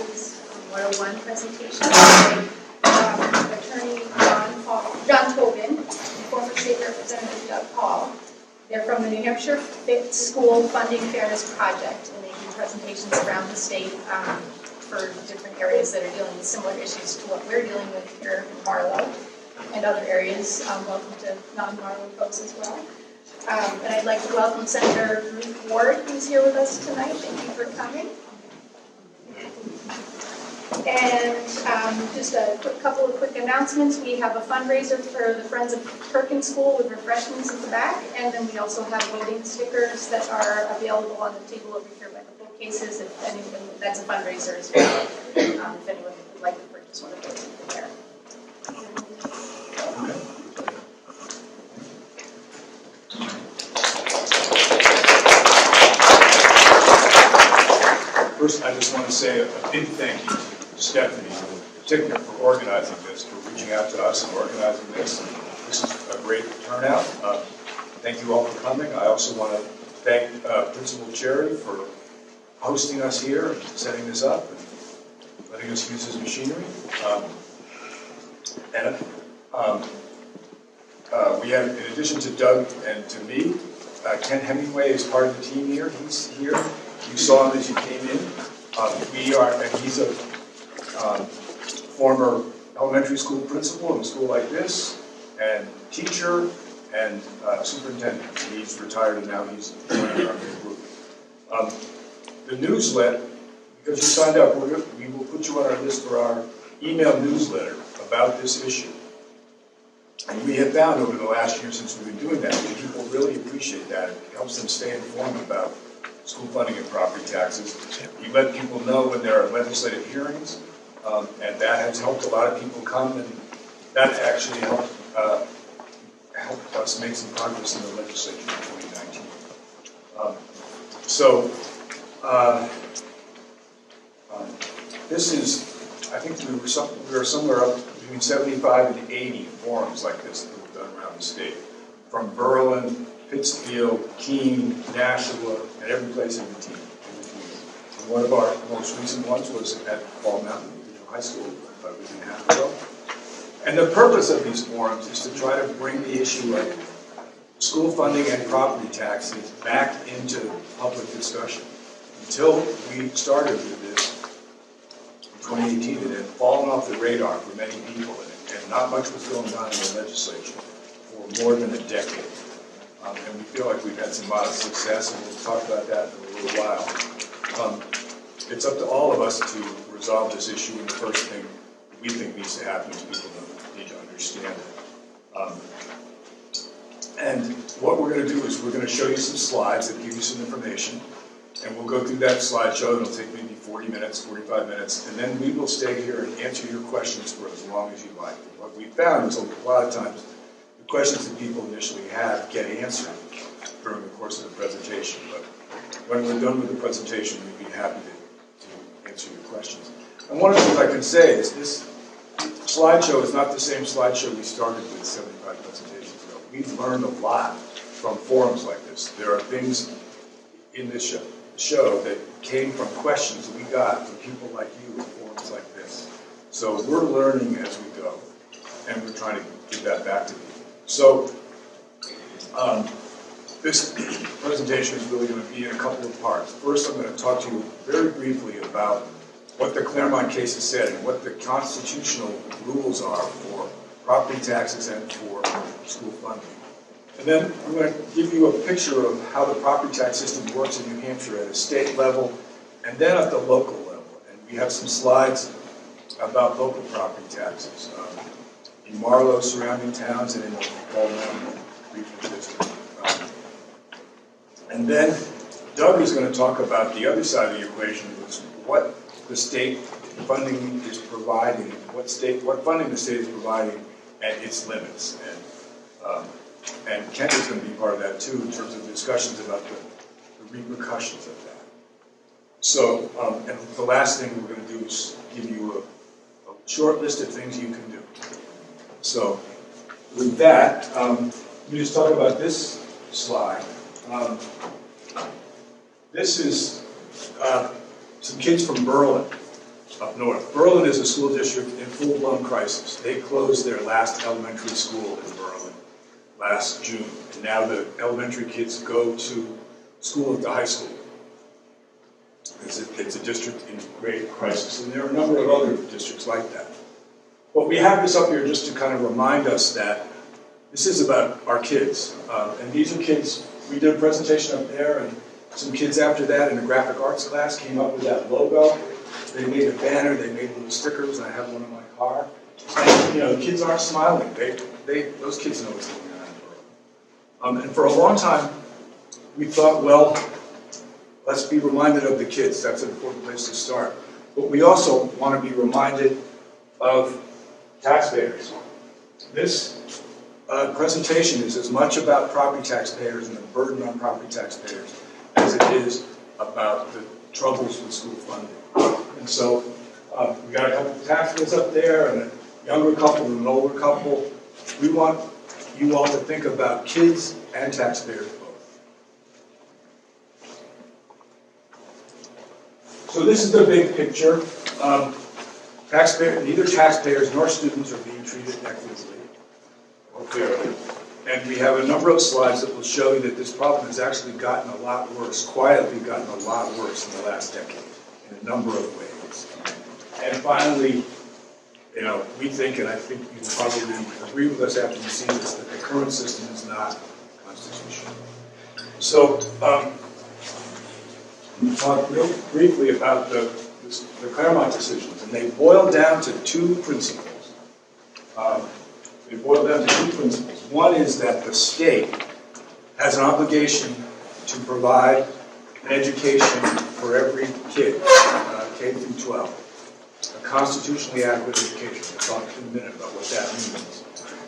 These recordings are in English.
today's 101 presentation by Attorney John Tobin and former State Representative Doug Hall. They're from the New Hampshire School Funding Fairness Project, and they do presentations around the state for different areas that are dealing with similar issues to what we're dealing with here in Marlow and other areas. Welcome to non-Marlow folks as well. And I'd like to welcome Senator Ruth Ward, who's here with us tonight. Thank you for coming. And just a couple of quick announcements. We have a fundraiser for the Friends of Perkins School with refreshments at the back, and then we also have voting stickers that are available on the table over here by the bookcases. If anyone, that's a fundraiser as well. If anyone would like to purchase one of those, there. First, I just want to say a big thank you to Stephanie, in particular, for organizing this, for reaching out to us and organizing this. This is a great turnout. Thank you all for coming. I also want to thank Principal Cherry for hosting us here and setting this up and letting us use his machinery. We have, in addition to Doug and to me, Ken Hemingway is part of the team here. He's here. You saw him as you came in. He's a former elementary school principal in a school like this, and teacher, and superintendent. He's retired and now he's joining our group. The newsletter, because you signed up, we will put you on our list for our email newsletter about this issue. And we have found over the last year since we've been doing that, people really appreciate that. It helps them stay informed about school funding and property taxes. We let people know when there are legislative hearings, and that has helped a lot of people come, and that actually helped us make some progress in the legislature in 2019. This is, I think we were somewhere up between 75 and 80 forums like this that we've done around the state, from Berlin, Pittsfield, Keene, Nashua, and every place in between. And one of our most recent ones was at Fall Mountain High School, about a week and a half ago. And the purpose of these forums is to try to bring the issue of school funding and property taxes back into public discussion. Until we started with this in 2018, it had fallen off the radar for many people, and not much was going on in the legislature for more than a decade. And we feel like we've had some modest success, and we'll talk about that in a little while. It's up to all of us to resolve this issue, and the first thing we think needs to happen is people need to understand it. And what we're going to do is we're going to show you some slides that give you some information, and we'll go through that slideshow. It'll take maybe 40 minutes, 45 minutes, and then we will stay here and answer your questions for as long as you like. And what we found is a lot of times questions that people initially have get answered during the course of the presentation, but when we're done with the presentation, we'd be happy to answer your questions. And one of the things I can say is this slideshow is not the same slideshow we started with 75 presentations ago. We've learned a lot from forums like this. There are things in this show that came from questions that we got from people like you in forums like this. So we're learning as we go, and we're trying to give that back to people. So, this presentation is really going to be in a couple of parts. First, I'm going to talk to you very briefly about what the Claremont case has said and what the constitutional rules are for property taxes and for school funding. And then I'm going to give you a picture of how the property tax system works in New Hampshire at a state level and then at the local level. And we have some slides about local property taxes in Marlow, surrounding towns, and in the Fall Mountain Regional District. And then Doug is going to talk about the other side of the equation, which is what the state funding is providing, what funding the state is providing at its limits. And Kent is going to be part of that too in terms of discussions about the repercussions of that. So, and the last thing we're going to do is give you a short list of things you can do. So, with that, let me just talk about this slide. This is some kids from Berlin up north. Berlin is a school district in full-blown crisis. They closed their last elementary school in Berlin last June, and now the elementary kids go to school at the high school. It's a district in great crisis, and there are a number of other districts like that. But we have this up here just to kind of remind us that this is about our kids. And these are kids, we did a presentation up there, and some kids after that in a graphic arts class came up with that logo. They made a banner, they made little stickers, and I have one in my car. And, you know, the kids aren't smiling. Those kids know what's going on in the world. And for a long time, we thought, well, let's be reminded of the kids. That's an important place to start. But we also want to be reminded of taxpayers. This presentation is as much about property taxpayers and the burden on property taxpayers as it is about the troubles with school funding. And so we got a couple of taxpayers up there and a younger couple and an older couple. We want you all to think about kids and taxpayers both. So this is the big picture. Neither taxpayers nor students are being treated equitably or fairly. And we have a number of slides that will show you that this problem has actually gotten a lot worse, quietly gotten a lot worse in the last decade in a number of ways. And finally, you know, we think, and I think you will probably agree with us after you see this, that the current system is not constitutional. So, we'll talk real briefly about the Claremont decisions, and they boil down to two principles. One is that the state has an obligation to provide an education for every kid, K through 12, a constitutionally adequate education. We'll talk in a minute about what that means.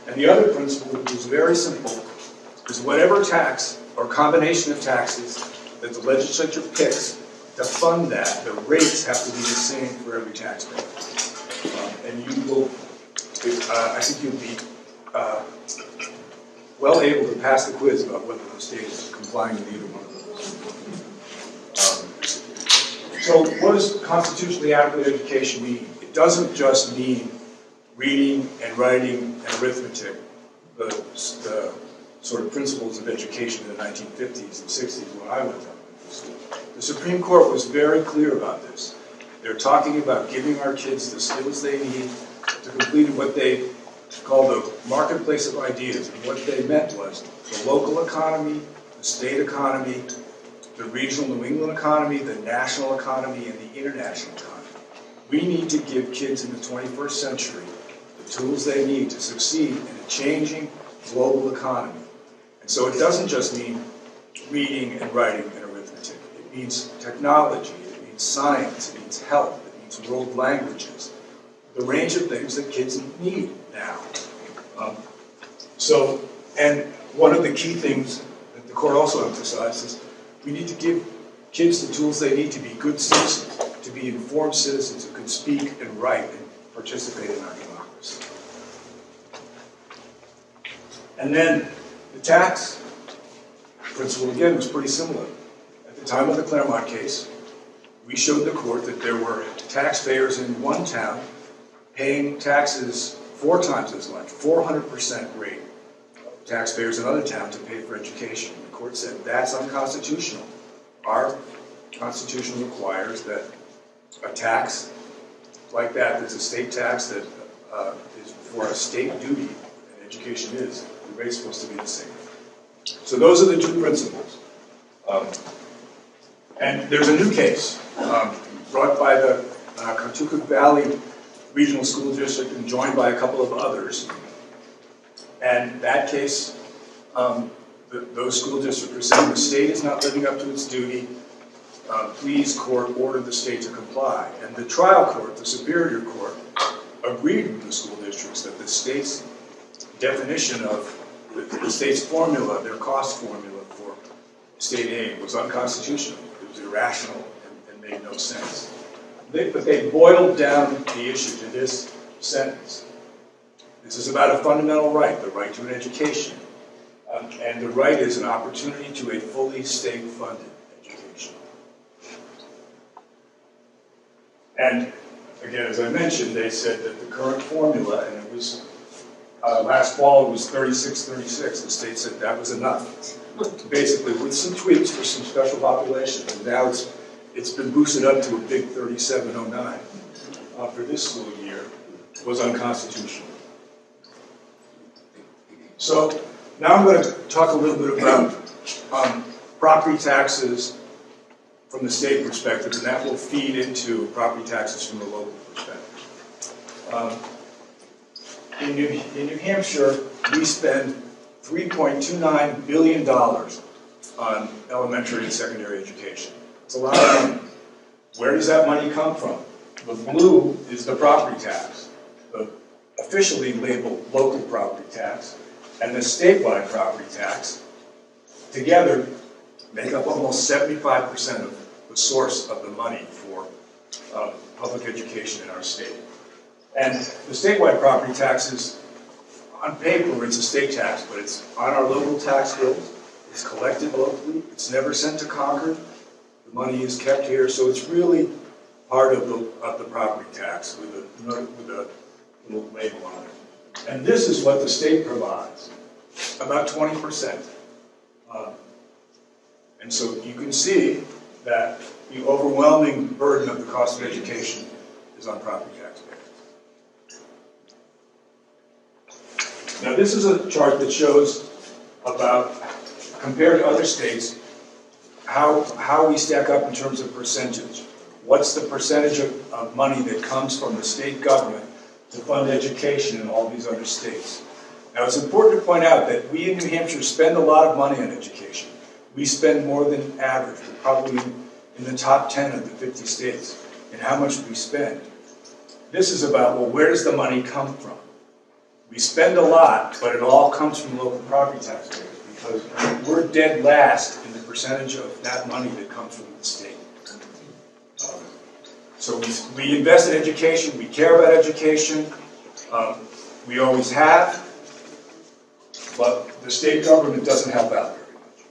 And the other principle, which is very simple, is whatever tax or combination of taxes that the legislature picks to fund that, the rates have to be the same for every taxpayer. And you will, I think you'll be well able to pass the quiz about whether the state is complying with either one of those. So what does constitutionally adequate education mean? It doesn't just mean reading and writing and arithmetic, the sort of principles of education in the 1950s and 60s when I went to school. The Supreme Court was very clear about this. They're talking about giving our kids the skills they need to complete what they call the marketplace of ideas. And what they meant was the local economy, the state economy, the regional New England economy, the national economy, and the international economy. We need to give kids in the 21st century the tools they need to succeed in a changing global economy. And so it doesn't just mean reading and writing and arithmetic. It means technology, it means science, it means health, it means world languages, the range of things that kids need now. And one of the key things that the court also emphasizes, we need to give kids the tools they need to be good citizens, to be informed citizens who can speak and write and participate in our democracy. And then the tax principle, again, was pretty similar. At the time of the Claremont case, we showed the court that there were taxpayers in one town paying taxes 4 times as much, 400% rate of taxpayers in another town to pay for education. The court said that's unconstitutional. Our Constitution requires that a tax like that's a state tax that is for a state duty, and education is, the rate's supposed to be the same. So those are the two principles. And there's a new case brought by the Kentucky Valley Regional School District and joined by a couple of others. And that case, those school districts are saying the state is not living up to its duty. Please, court, order the state to comply. And the trial court, the Superior Court, agreed with the school districts that the state's definition of the state's formula, their cost formula for state aid, was unconstitutional. It was irrational and made no sense. But they boiled down the issue to this sentence. This is about a fundamental right, the right to an education. And the right is an opportunity to a fully state-funded education. And again, as I mentioned, they said that the current formula, and it was, last fall it was 36-36, the state said that was enough. Basically, with some tweaks for some special populations, and now it's been boosted up to a big 3709 for this school year, was unconstitutional. So now I'm going to talk a little bit about property taxes from the state perspective, and that will feed into property taxes from the local perspective. In New Hampshire, we spend $3.29 billion on elementary and secondary education. It's a lot of money. Where does that money come from? The blue is the property tax, the officially labeled local property tax, and the statewide property tax together make up almost 75% of the source of the money for public education in our state. And the statewide property tax is, on paper, it's a state tax, but it's on our local tax bills. It's collected locally. It's never sent to Concord. The money is kept here, so it's really part of the property tax with a little label on it. And this is what the state provides, about 20%. And so you can see that the overwhelming burden of the cost of education is on property taxpayers. Now this is a chart that shows about, compared to other states, how we stack up in terms of percentage. What's the percentage of money that comes from the state government to fund education in all these other states? Now it's important to point out that we in New Hampshire spend a lot of money on education. We spend more than average. We're probably in the top 10 of the 50 states in how much we spend. This is about, well, where does the money come from? We spend a lot, but it all comes from local property taxpayers because we're dead last in the percentage of that money that comes from the state. So we invest in education, we care about education, we always have, but the state government doesn't help out very much.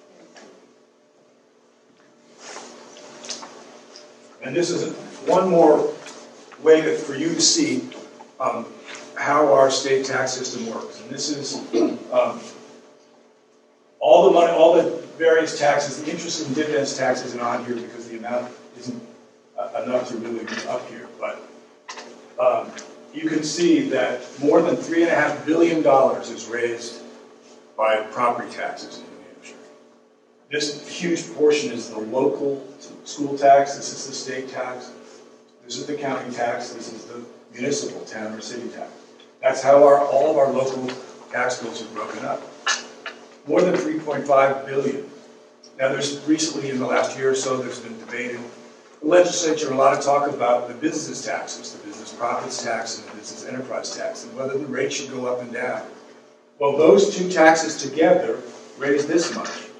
And this is one more way for you to see how our state tax system works. And this is all the money, all the various taxes. The interest and dividends tax isn't on here because the amount isn't enough to really be up here. But you can see that more than $3.5 billion is raised by property taxes in New Hampshire. This huge portion is the local school tax. This is the state tax. This is the county tax. This is the municipal town or city tax. That's how all of our local tax bills are broken up. More than $3.5 billion. Now there's recently, in the last year or so, there's been debate in the legislature and a lot of talk about the business taxes, the business profits tax and the business enterprise tax, and whether the rate should go up and down. Well, those two taxes together raise this much.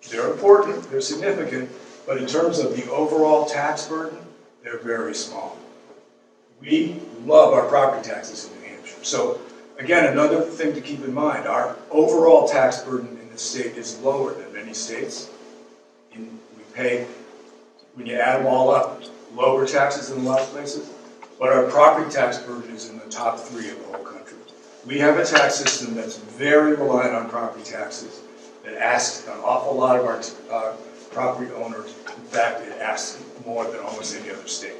They're important, they're significant, but in terms of the overall tax burden, they're very small. We love our property taxes in New Hampshire. So again, another thing to keep in mind, our overall tax burden in the state is lower than many states. We pay, when you add them all up, lower taxes in a lot of places, but our property tax burden is in the top 3 of the whole country. We have a tax system that's very reliant on property taxes, that asks an awful lot of our property owners. In fact, it asks more than almost any other state.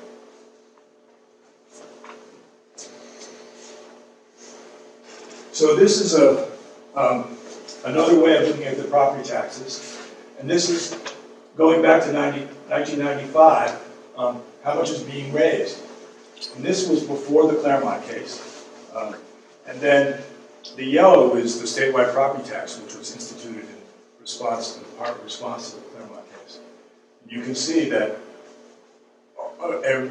So this is another way of looking at the property taxes, and this is going back to 1995, how much is being raised. And this was before the Claremont case. And then the yellow is the statewide property tax, which was instituted in response, in part response to the Claremont case. And you can see that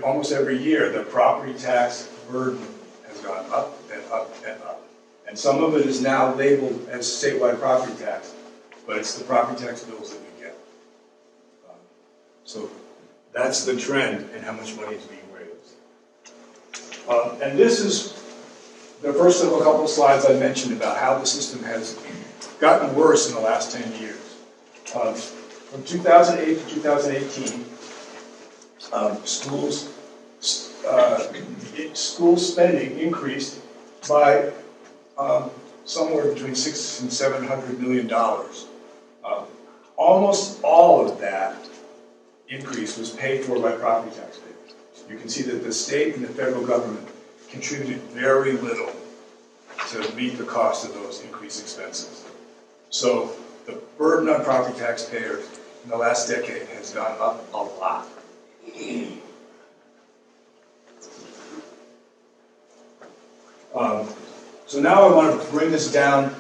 almost every year the property tax burden has gone up and up and up. And some of it is now labeled as statewide property tax, but it's the property tax bills that we get. So that's the trend in how much money is being raised. And this is the first of a couple of slides I mentioned about how the system has gotten worse in the last 10 years. From 2008 to 2018, schools school spending increased by somewhere between $600 and $700 million. Almost all of that increase was paid for by property tax payers. You can see that the state and the federal government contributed very little to meet the cost of those increased expenses. So the burden on property taxpayers in the last decade has gone up a lot. So now I want to bring this down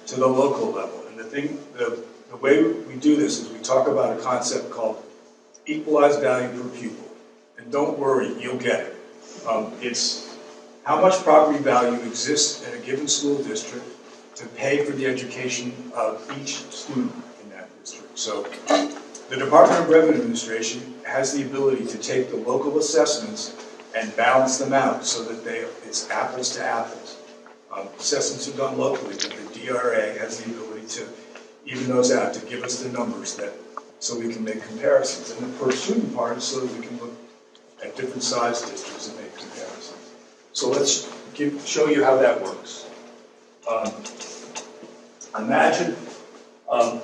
to the local level. And the way we do this is we talk about a concept called equalized value per pupil. And don't worry, you'll get it. It's how much property value exists in a given school district to pay for the education of each student in that district. So the Department of Revenue Administration has the ability to take the local assessments and balance them out so that it's apples to apples. Assessments are done locally, but the DRA has the ability to even those out, to give us the numbers so we can make comparisons. And the per student part is so that we can look at different size districts and make comparisons. So let's show you how that works. Imagine a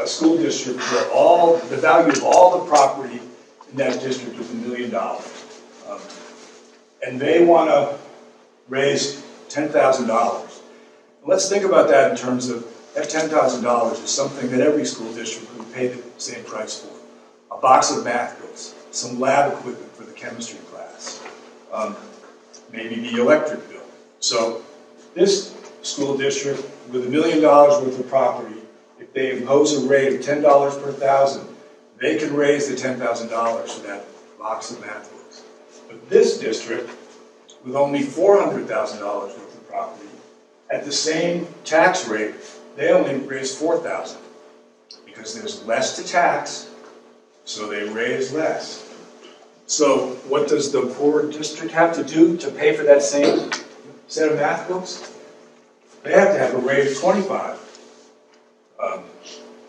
school district where the value of all the property in that district is $1 million. And they want to raise $10,000. Let's think about that in terms of that $10,000 is something that every school district would pay the same price for. A box of math books, some lab equipment for the chemistry class, maybe the electric bill. So this school district with $1 million worth of property, if they impose a rate of $10 per thousand, they can raise the $10,000 for that box of math books. But this district, with only $400,000 worth of property, at the same tax rate, they only raise $4,000 because there's less to tax, so they raise less. So what does the poor district have to do to pay for that same set of math books? They have to have a rate of $25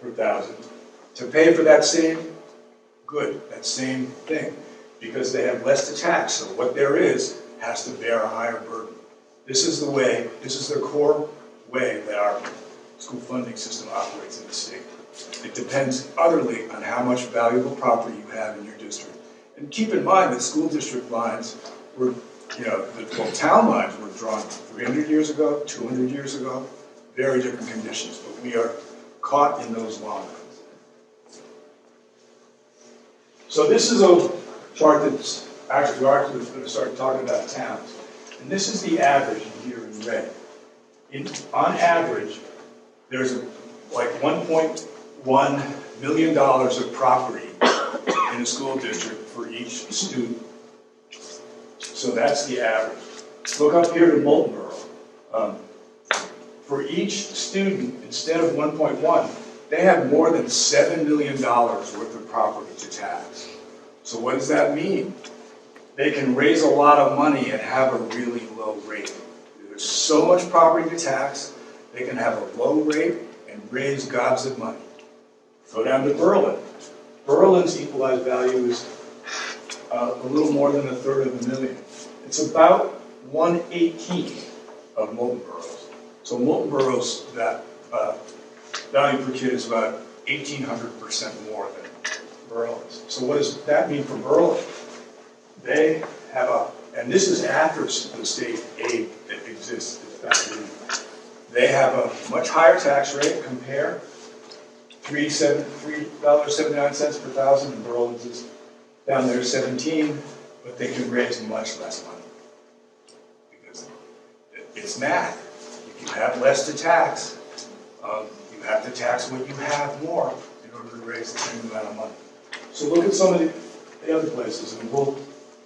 per thousand to pay for that same good, that same thing, because they have less to tax. So what there is has to bear a higher burden. This is the core way that our school funding system operates in the state. It depends utterly on how much valuable property you have in your district. And keep in mind that school district lines were, town lines were drawn 300 years ago, 200 years ago, very different conditions, but we are caught in those lines. So this is a chart that's we're actually going to start talking about towns. And this is the average here in red. On average, there's like $1.1 million of property in a school district for each student. So that's the average. Look up here to Moulton Borough. For each student, instead of 1.1, they have more than $7 million worth of property to tax. So what does that mean? They can raise a lot of money and have a really low rate. There's so much property to tax, they can have a low rate and raise gobs of money. Go down to Berlin. Berlin's equalized value is a little more than $1/3 million. It's about 1/18 of Moulton Borough's. So Moulton Borough's value per kid is about 1,800% more than Berlin's. So what does that mean for Berlin? They have and this is after the state aid that exists. They have a much higher tax rate. Compare $3.79 per thousand, and Berlin's is down there 17, but they can raise much less money because it's math. If you have less to tax, you have to tax what you have more in order to raise the same amount of money. So look at some of the other places, and we'll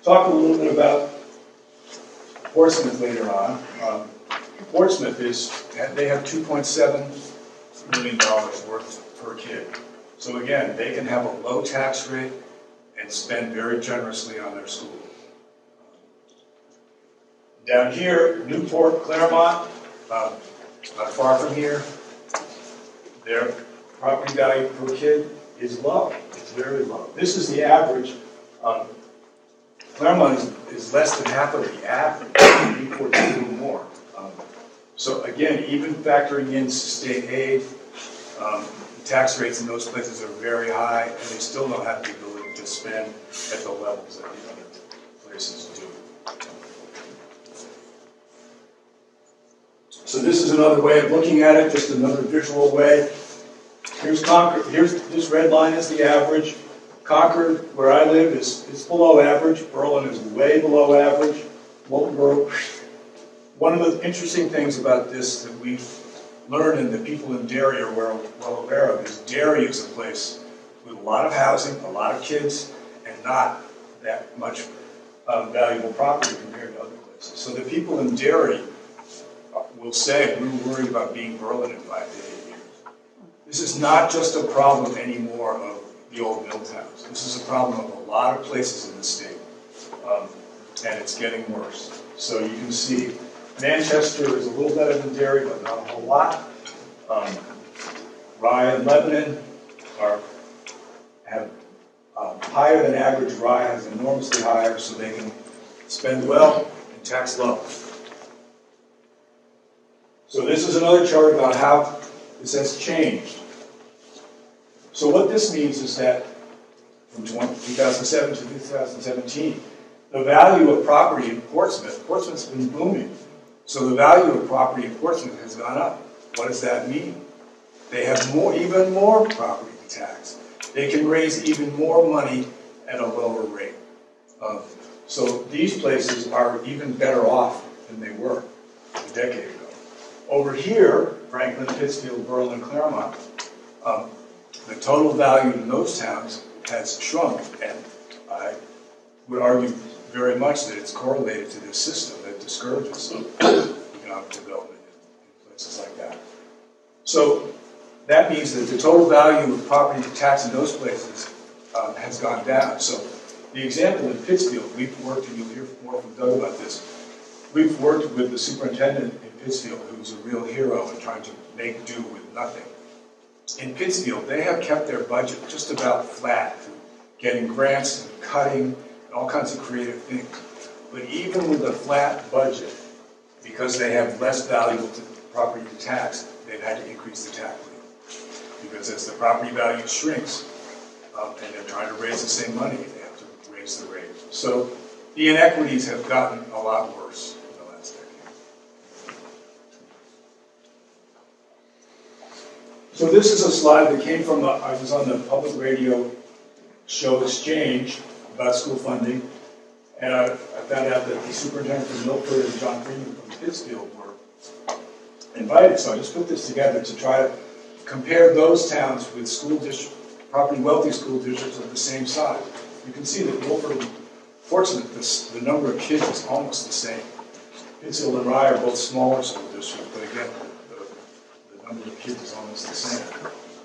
talk a little bit about Portsmouth later on. Portsmouth they have $2.7 million worth per kid. So again, they can have a low tax rate and spend very generously on their school. Down here, Newport, Claremont, not far from here, their property value per kid is low. It's very low. This is the average Claremont is less than half of the average. Newport's a little more. So again, even factoring in state aid, the tax rates in those places are very high, and they still don't have the ability to spend at the levels that the other places do. So this is another way of looking at it, just another visual way. Here's Concord. Here's this red line is the average. Concord, where I live, is below average. Berlin is way below average. Wiltonboro. One of the interesting things about this that we've learned and that people in Derry are well aware of is Derry is a place with a lot of housing, a lot of kids, and not that much valuable property compared to other places. So the people in Derry will say, we were worried about being Berlin in 5 to 8 years. This is not just a problem anymore of the old mill towns. This is a problem of a lot of places in the state, and it's getting worse. So you can see Manchester is a little better than Derry, but not a whole lot. Rye and Lebanon have higher than average. Rye has enormously higher, so they can spend well and tax low. So this is another chart about how this has changed. So what this means is that from 2007 to 2017, the value of property in Portsmouth's been booming. So the value of property in Portsmouth has gone up. What does that mean? They have even more property tax. They can raise even more money at a lower rate. So these places are even better off than they were a decade ago. Over here, Franklin, Pittsfield, Berlin, Claremont, the total value in those towns has shrunk, and I would argue very much that it's correlated to this system that discourages economic development in places like that. So that means that the total value of property tax in those places has gone down. So the example in Pittsfield, we've worked, and you'll hear more from Doug about this, we've worked with the superintendent in Pittsfield, who's a real hero in trying to make do with nothing. In Pittsfield, they have kept their budget just about flat, getting grants and cutting and all kinds of creative things. But even with a flat budget, because they have less valuable property to tax, they've had to increase the tax rate. Because as the property value shrinks, and they're trying to raise the same money, they have to raise the rate. So the inequities have gotten a lot worse in the last decade. So this is a slide that came from, I was on the public radio show Exchange about school funding, and I found out that the superintendent from Milford and John Freeman from Pittsfield were invited. So I just put this together to try to compare those towns with school district, property wealthy school districts of the same size. You can see that Milford and Portsmouth, the number of kids is almost the same. Pittsfield and Rye are both smaller school districts, but again, the number of kids is almost the same.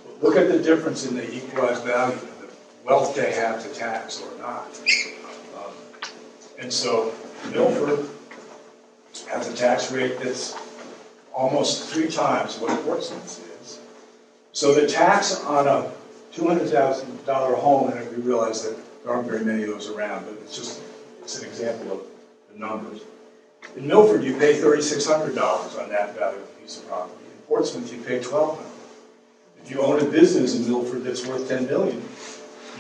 But look at the difference in the equalized value, the wealth they have to tax or not. And so Milford has a tax rate that's almost 3 times what Portsmouth is. So the tax on a $200,000 home, and we realize that there aren't very many of those around, but it's an example of the numbers. In Milford, you pay $3,600 on that value of a piece of property. In Portsmouth, you pay $1,200. If you own a business in Milford that's worth $10 million,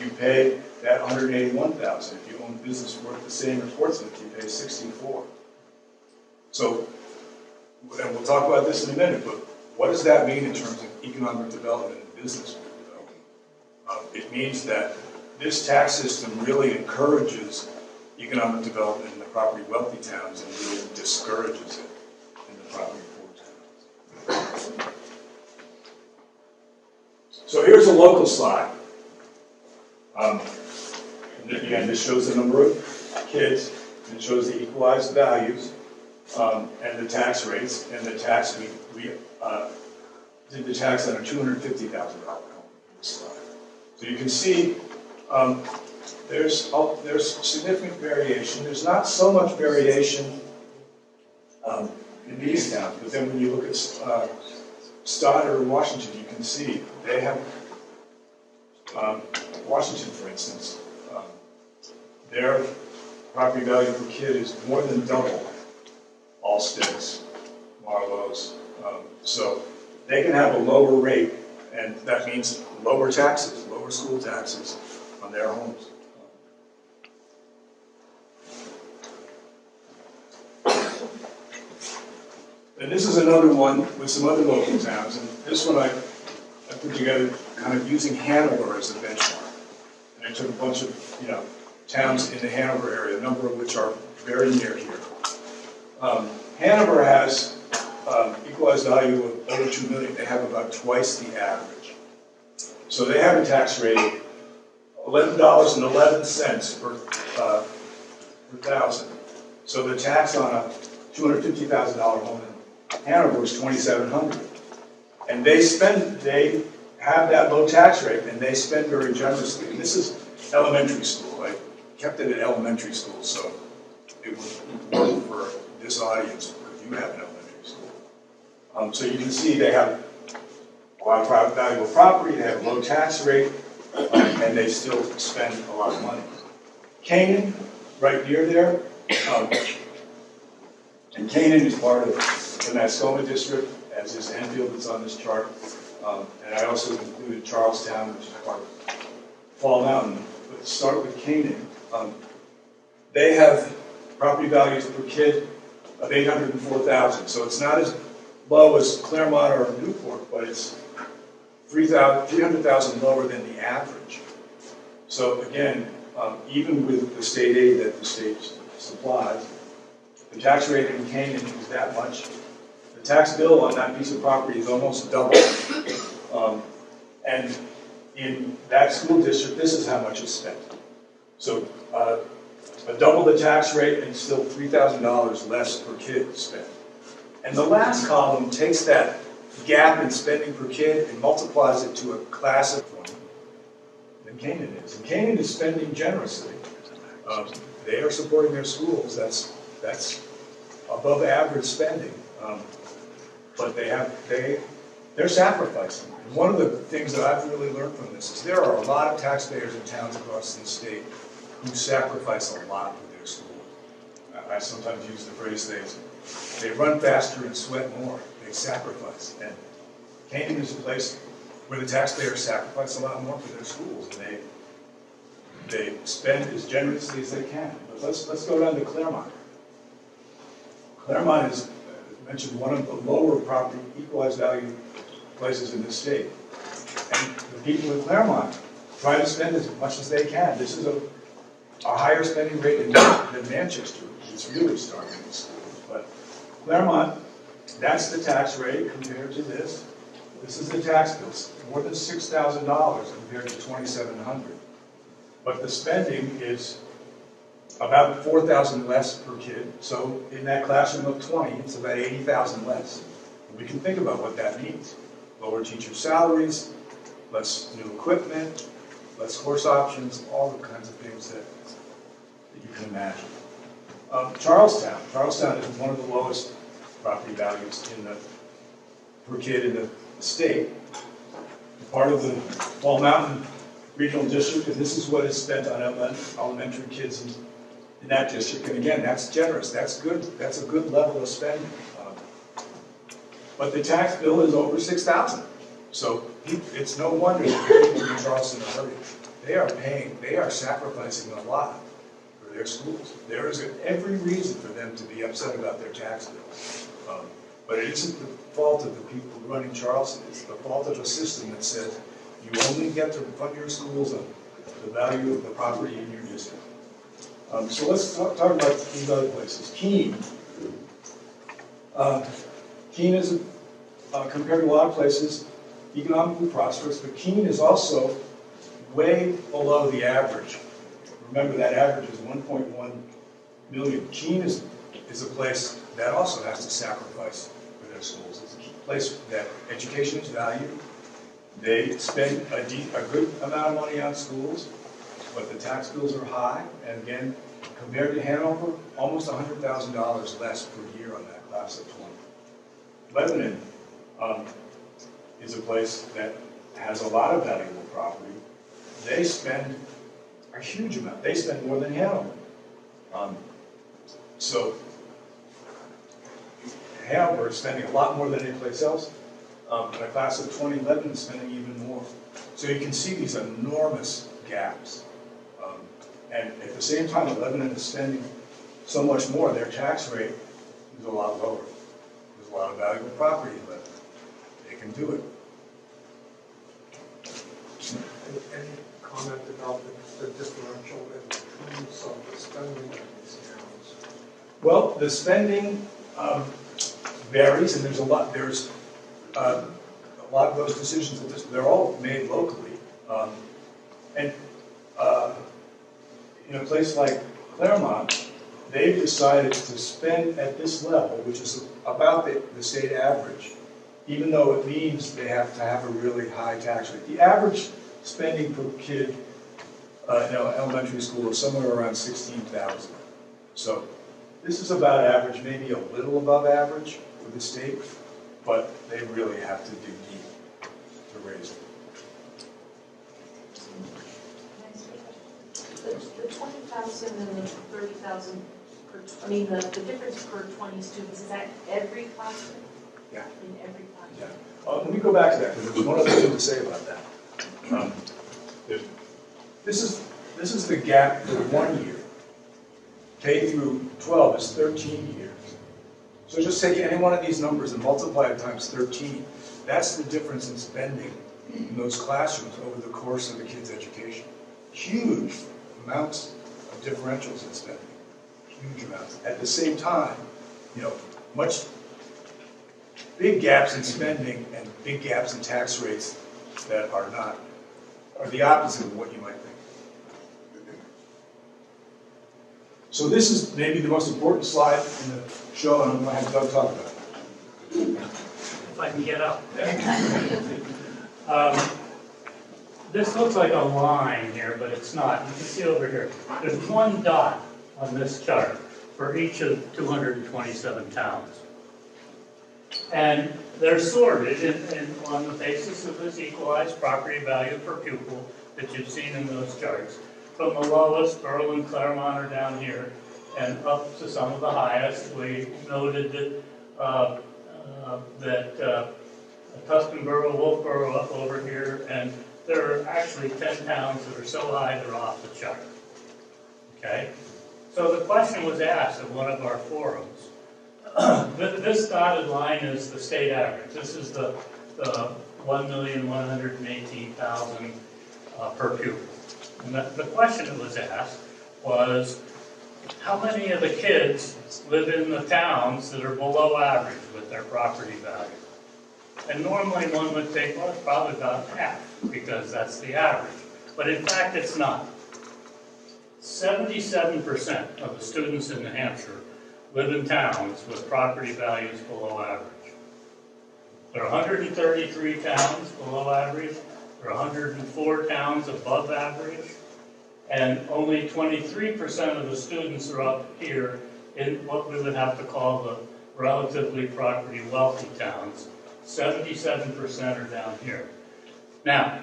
you pay that $181,000. If you own a business worth the same in Portsmouth, you pay $64,000. So, and we'll talk about this in a minute, but what does that mean in terms of economic development and business development? It means that this tax system really encourages economic development in the property wealthy towns and really discourages it in the property poor towns. So here's a local slide. Again, this shows the number of kids, and it shows the equalized values, and the tax rates, and the tax, we did the tax on a $250,000 home in this slide. So you can see there's significant variation. There's not so much variation in these towns, but then when you look at Stoddard or Washington, you can see they have, Washington, for instance, their property value per kid is more than double all states, Marlow's. So they can have a lower rate, and that means lower taxes, lower school taxes on their homes. And this is another one with some other local towns, and this one I put together kind of using Hanover as a benchmark. And I took a bunch of, towns in the Hanover area, a number of which are very near here. Hanover has equalized value of over 2 million. They have about twice the average. So they have a tax rate of $11.11 per thousand. So the tax on a $250,000 home in Hanover is $2,700. And they have that low tax rate, and they spend very generously. And this is elementary school. I kept it at elementary school, so it would work for this audience if you have an elementary school. So you can see they have a lot of valuable property, they have a low tax rate, and they still spend a lot of money. Canaan, right near there, and Canaan is part of the Mascoma district, as is Enfield that's on this chart. And I also included Charlestown, which is part of Fall Mountain. But to start with Canaan, they have property values per kid of $804,000. So it's not as low as Claremont or Newport, but it's $300,000 lower than the average. So again, even with the state aid that the state supplies, the tax rate in Canaan is that much. The tax bill on that piece of property is almost double. And in that school district, this is how much is spent. So double the tax rate and still $3,000 less per kid spent. And the last column takes that gap in spending per kid and multiplies it to a class of one than Canaan is. And Canaan is spending generously. They are supporting their schools. That's above average spending. But they're sacrificing. And one of the things that I've really learned from this is there are a lot of taxpayers in towns across the state who sacrifice a lot for their school. I sometimes use the phrase they run faster and sweat more. They sacrifice. And Canaan is a place where the taxpayers sacrifice a lot more for their schools, and they spend as generously as they can. But let's go down to Claremont. Claremont is, as mentioned, one of the lower property equalized value places in the state. And the people in Claremont try to spend as much as they can. This is a higher spending rate than Manchester, which is really starting in schools. But Claremont, that's the tax rate compared to this. This is the tax bill, more than $6,000 compared to $2,700. But the spending is about $4,000 less per kid. So in that classroom of 20, it's about $80,000 less. And we can think about what that means. Lower teacher salaries, less new equipment, less course options, all the kinds of things that you can imagine. Charlestown is one of the lowest property values per kid in the state. Part of the Fall Mountain Regional District, and this is what is spent on elementary kids in that district. And again, that's generous. That's good. That's a good level of spending. But the tax bill is over $6,000. So it's no wonder that people in Charleston are hurting. They are paying. They are sacrificing a lot for their schools. There is every reason for them to be upset about their tax bill. But it isn't the fault of the people running Charleston. It's the fault of a system that says you only get to fund your schools on the value of the property in your district. So let's talk about these other places. Keene. Keene is, compared to a lot of places, economically prosperous, but Keene is also way below the average. Remember, that average is 1.1 million. Keene is a place that also has to sacrifice for their schools. It's a place that education is valued. They spend a good amount of money on schools, but the tax bills are high. And again, compared to Hanover, almost $100,000 less per year on that class of 20. Lebanon is a place that has a lot of valuable property. They spend a huge amount. They spend more than Hanover. So we're spending a lot more than any place else. In a class of 20, Lebanon is spending even more. So you can see these enormous gaps. And at the same time that Lebanon is spending so much more, their tax rate is a lot lower. There's a lot of valuable property in Lebanon. They can do it. Any comment about the differential in terms of the spending in these towns? Well, the spending varies, and there's a lot of those decisions, they're all made locally. In a place like Claremont, they've decided to spend at this level, which is about the state average, even though it means they have to have a really high tax rate. The average spending per kid in elementary school is somewhere around $16,000. So this is about average, maybe a little above average for the state, but they really have to dig deep to raise it. The 20,000 and the 30,000 per, the difference per 20 students, is that every classroom? Yeah. In every classroom? Yeah. Let me go back to that, because there's one other thing to say about that. This is the gap for 1 year. K through 12 is 13 years. So just take any one of these numbers and multiply it times 13. That's the difference in spending in those classrooms over the course of the kid's education. Huge amounts of differentials in spending. Huge amounts. At the same time, much big gaps in spending and big gaps in tax rates that are the opposite of what you might think. So this is maybe the most important slide in the show, and I'm going to have Doug talk about it. If I can get up. This looks like a line here, but it's not. You can see over here. There's one dot on this chart for each of 227 towns. And they're sorted on the basis of this equalized property value per pupil that you've seen in those charts. From the lowest, Berlin, Claremont are down here, and up to some of the highest. We noted that Tuscanboro, Wolfboro up over here, and there are actually 10 towns that are so high they're off the chart. Okay? So the question was asked at one of our forums. This dotted line is the state average. This is the 1,118,000 per pupil. And the question that was asked was, how many of the kids live in the towns that are below average with their property value? And normally one would think, well, it's probably about half, because that's the average. But in fact, it's not. 77% of the students in New Hampshire live in towns with property values below average. There are 133 towns below average. There are 104 towns above average. And only 23% of the students are up here in what we would have to call the relatively property wealthy towns. 77% are down here. Now,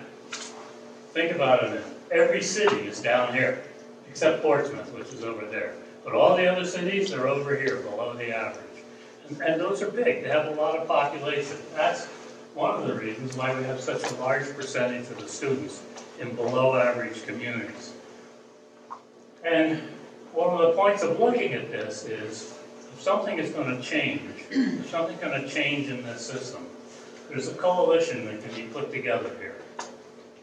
think about it. Every city is down here, except Portsmouth, which is over there. But all the other cities are over here, below the average. And those are big. They have a lot of population. That's one of the reasons why we have such a large percentage of the students in below average communities. And one of the points of looking at this is, if something is going to change, if something's going to change in this system, there's a coalition that can be put together here.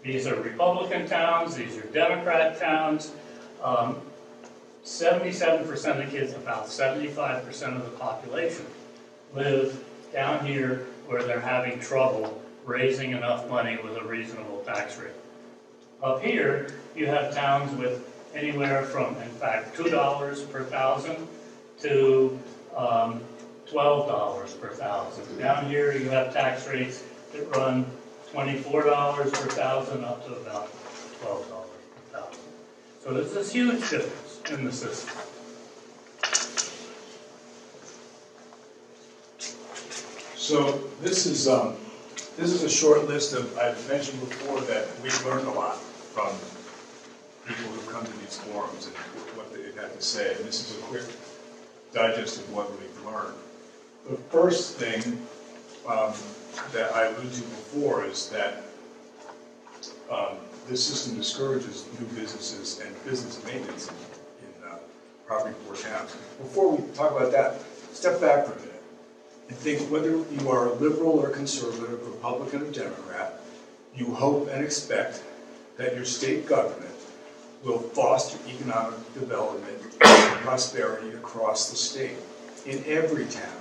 These are Republican towns, these are Democrat towns. 77% of kids, about 75% of the population, live down here where they're having trouble raising enough money with a reasonable tax rate. Up here, you have towns with anywhere from, in fact, $2 per thousand to $12 per thousand. Down here, you have tax rates that run $24 per thousand up to about $12 per thousand. So there's this huge difference in the system. So this is a short list of, I've mentioned before that we've learned a lot from people who've come to these forums and what they've had to say. And this is a quick digest of what we've learned. The first thing that I alluded to before is that this system discourages new businesses and business maintenance in property poor towns. Before we talk about that, step back for a minute and think whether you are a liberal or conservative, Republican or Democrat, you hope and expect that your state government will foster economic development and prosperity across the state, in every town.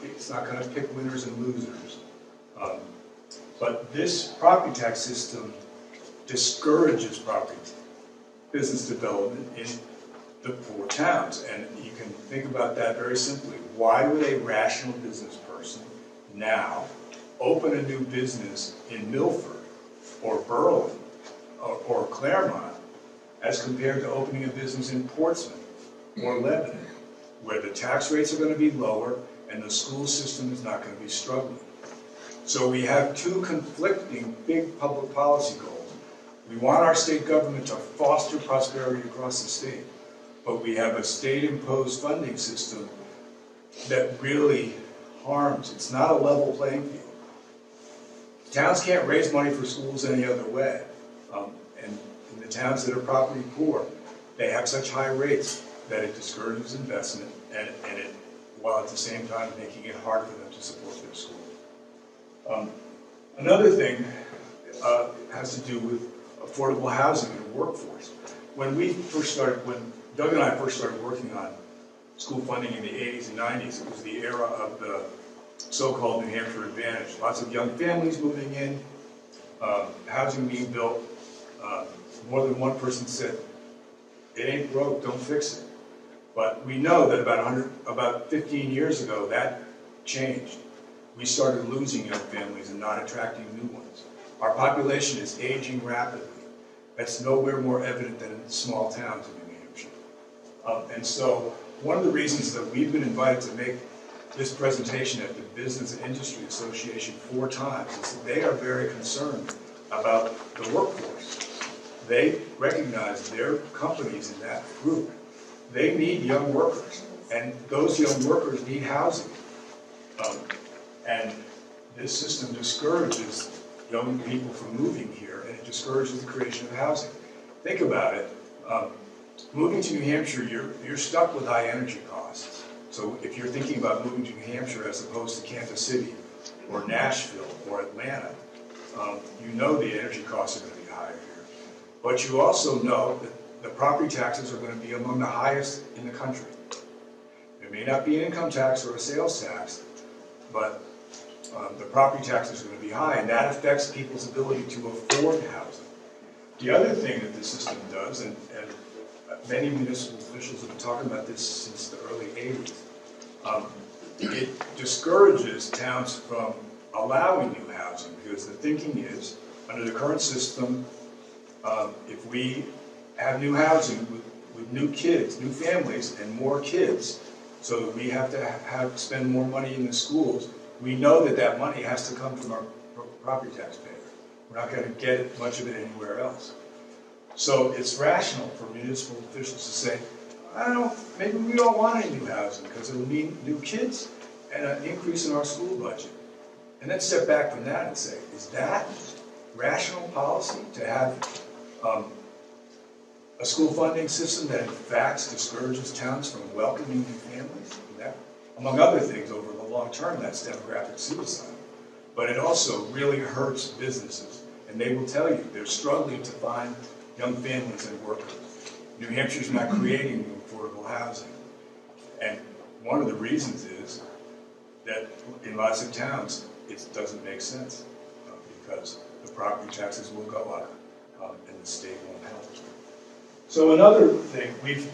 It's not going to pick winners and losers. But this property tax system discourages business development in the poor towns. And you can think about that very simply. Why would a rational business person now open a new business in Milford or Berlin or Claremont as compared to opening a business in Portsmouth or Lebanon, where the tax rates are going to be lower and the school system is not going to be struggling? So we have two conflicting big public policy goals. We want our state government to foster prosperity across the state, but we have a state-imposed funding system that really harms. It's not a level playing field. Towns can't raise money for schools any other way. And in the towns that are property poor, they have such high rates that it discourages investment and it, while at the same time making it hard for them to support their schools. Another thing has to do with affordable housing and workforce. When Doug and I first started working on school funding in the 80s and 90s, it was the era of the so-called New Hampshire Advantage. Lots of young families moving in, housing being built. More than one person said, "It ain't broke, don't fix it." But we know that about 15 years ago, that changed. We started losing young families and not attracting new ones. Our population is aging rapidly. That's nowhere more evident than in small towns in New Hampshire. And so one of the reasons that we've been invited to make this presentation at the Business and Industry Association 4 times is that they are very concerned about the workforce. They recognize their companies in that group. They need young workers, and those young workers need housing. And this system discourages young people from moving here, and it discourages the creation of housing. Think about it. Moving to New Hampshire, you're stuck with high energy costs. So if you're thinking about moving to New Hampshire as opposed to Kansas City or Nashville or Atlanta, you know the energy costs are going to be higher here. But you also know that the property taxes are going to be among the highest in the country. There may not be an income tax or a sales tax, but the property taxes are going to be high, and that affects people's ability to afford housing. The other thing that the system does, and many municipal officials have been talking about this since the early 80s, it discourages towns from allowing new housing, because the thinking is, under the current system, if we have new housing with new kids, new families, and more kids, so that we have to spend more money in the schools, we know that that money has to come from our property taxpayer. We're not going to get much of it anywhere else. So it's rational for municipal officials to say, maybe we don't want any new housing because it'll mean new kids and an increase in our school budget. And then step back from that and say, is that rational policy to have a school funding system that in fact discourages towns from welcoming new families? And that, among other things, over the long term, that's demographic suicide. But it also really hurts businesses. And they will tell you they're struggling to find young families and workers. New Hampshire's not creating new affordable housing. And one of the reasons is that in lots of towns, it doesn't make sense because the property taxes will go up and the state won't help. So another thing, we've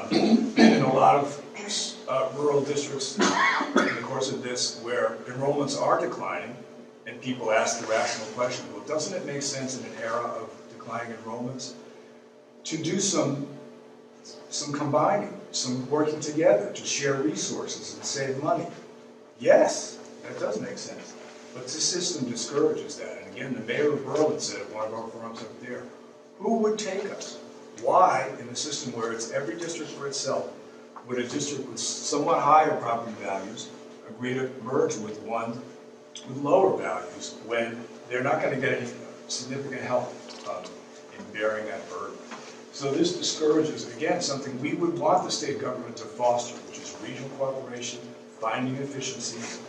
been in a lot of rural districts in the course of this where enrollments are declining, and people ask the rational question, well, doesn't it make sense in an era of declining enrollments to do some combining, some working together to share resources and save money? Yes, that does make sense. But the system discourages that. And again, the mayor of Berlin said at one of our forums up there, Who would take us? Why, in a system where it's every district for itself, would a district with somewhat higher property values agree to merge with one with lower values when they're not going to get any significant help in bearing that burden? So this discourages, again, something we would want the state government to foster, which is regional cooperation, finding efficiencies.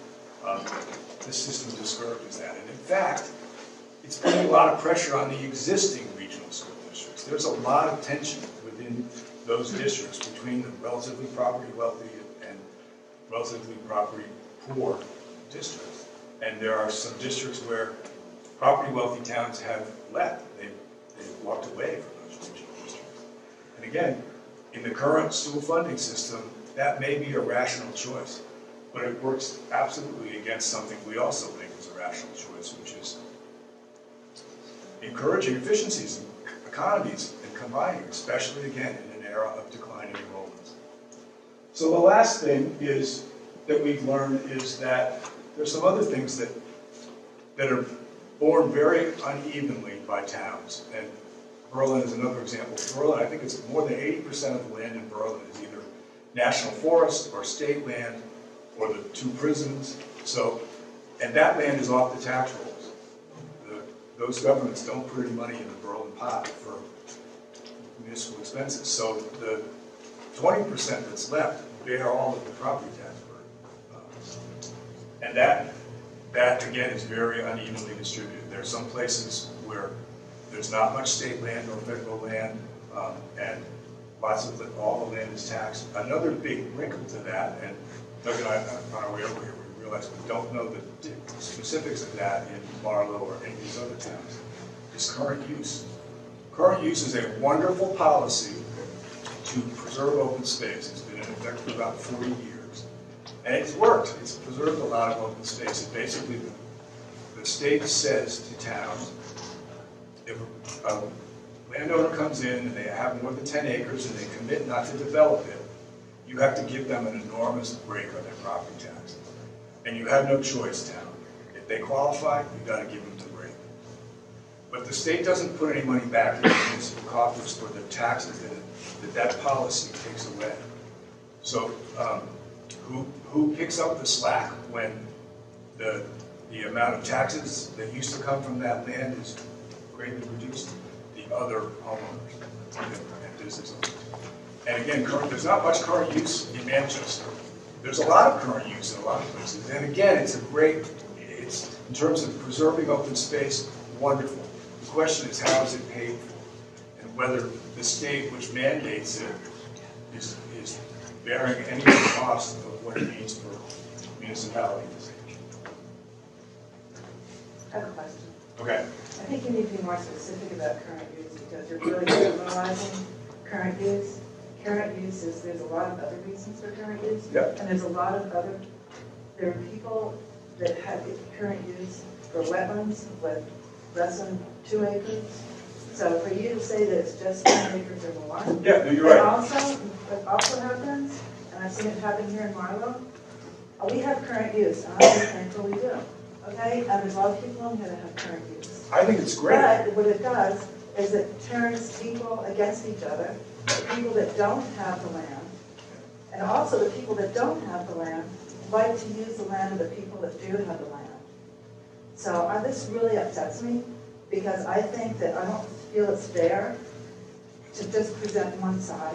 This system discourages that. And in fact, it's putting a lot of pressure on the existing regional school districts. There's a lot of tension within those districts between the relatively property wealthy and relatively property poor districts. And there are some districts where property wealthy towns have left. They've walked away from those regional districts. And again, in the current school funding system, that may be a rational choice, but it works absolutely against something we also think is a rational choice, which is encouraging efficiencies and economies and combining, especially again in an era of declining enrollments. So the last thing is that we've learned is that there's some other things that are borne very unevenly by towns. And Berlin is another example. Berlin, I think it's more than 80% of the land in Berlin is either national forest or state land or the 2 prisons. So, and that land is off the tax rolls. Those governments don't put any money in the Berlin pot for municipal expenses. So the 20% that's left bear all of the property tax burden. And that again is very unevenly distributed. There are some places where there's not much state land or federal land, and lots of all the land is taxed. Another big wrinkle to that, and Doug and I, on our way over here, we realized we don't know the specifics of that in Marlow or any of these other towns, is current use. Current use is a wonderful policy to preserve open space. It's been in effect for about 40 years. And it's worked. It's preserved a lot of open space. And basically, the state says to towns, if a landowner comes in and they have more than 10 acres and they commit not to develop it, you have to give them an enormous break on their property taxes. And you have no choice, town. If they qualify, you've got to give them the break. But the state doesn't put any money back in the municipal coffers for the taxes that policy takes away. So who picks up the slack when the amount of taxes that used to come from that land is greatly reduced? The other homeowners and business owners. And again, there's not much current use in Manchester. There's a lot of current use in a lot of places. And again, it's in terms of preserving open space, wonderful. The question is, how is it paid for? And whether the state which mandates it is bearing any of the cost of what it means for municipalities. I have a question. Okay. I think you need to be more specific about current use because you're really generalizing current use. Current use is, there's a lot of other reasons for current use. Yep. And there's a lot of other, there are people that have current use for wetlands with less than 2 acres. So for you to say that it's just 10 acres or more. Yeah, no, you're right. What also happens, and I've seen it happen here in Marlow, we have current use, and I'm very thankful we do. Okay? And there's a lot of people in here that have current use. I think it's great. But what it does is it turns people against each other, the people that don't have the land, and also the people that don't have the land like to use the land of the people that do have the land. So this really upsets me because I think that I don't feel it's fair to just present one side,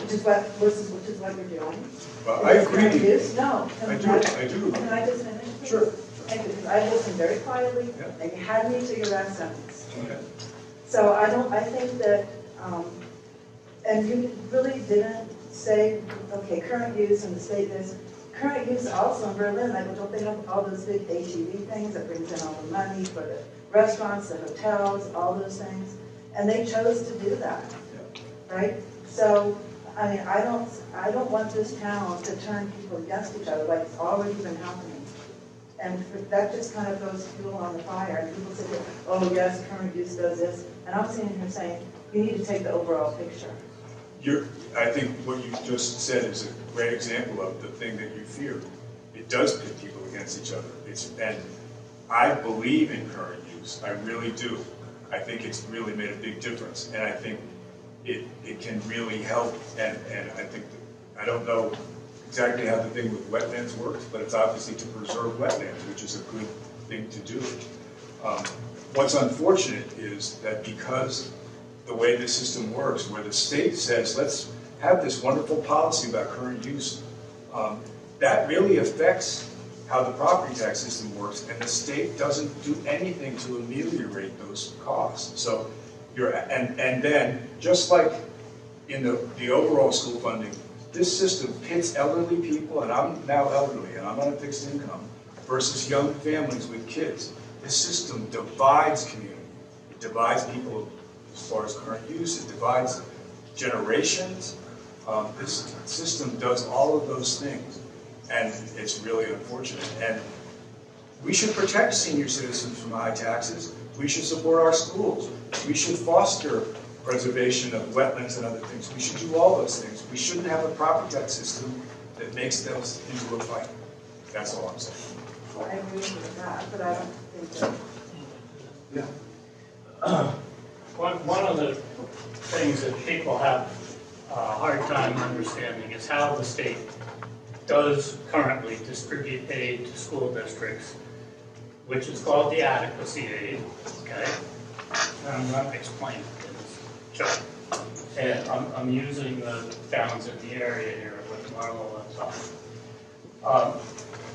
which is what you're doing. Well, I agree with you. No. I do. Can I just finish, please? Sure. Thank you, because I listened very quietly, Yeah. and you had me to your last sentence. Okay. So I think that, and you really didn't say, okay, current use in the state is, current use also in Berlin, like, don't they have all those big HEV things that brings in all the money for the restaurants, the hotels, all those things? And they chose to do that, right? So, I mean, I don't want this town to turn people against each other like it's already been happening. And that just kind of throws fuel on the fire. And people say, oh yes, current use does this. And I'm sitting here saying, you need to take the overall picture. I think what you just said is a great example of the thing that you fear. It does pit people against each other. And I believe in current use. I really do. I think it's really made a big difference, and I think it can really help, and I think, I don't know exactly how the thing with wetlands works, but it's obviously to preserve wetlands, which is a good thing to do. What's unfortunate is that because the way the system works, where the state says, let's have this wonderful policy about current use, that really affects how the property tax system works, and the state doesn't do anything to ameliorate those costs. So and then, just like in the overall school funding, this system pits elderly people, and I'm now elderly, and I'm on a fixed income, versus young families with kids. This system divides community. It divides people as far as current use. It divides generations. This system does all of those things, and it's really unfortunate. And we should protect senior citizens from high taxes. We should support our schools. We should foster preservation of wetlands and other things. We should do all those things. We shouldn't have a property tax system that makes those into a fight. That's all I'm saying. Well, I agree with that, but I don't think that. Yeah. One of the things that people have a hard time understanding is how the state does currently distribute aid to school districts, which is called the adequacy aid, okay? And I'm going to explain it in this chart. And I'm using the towns in the area here with Marlow and top.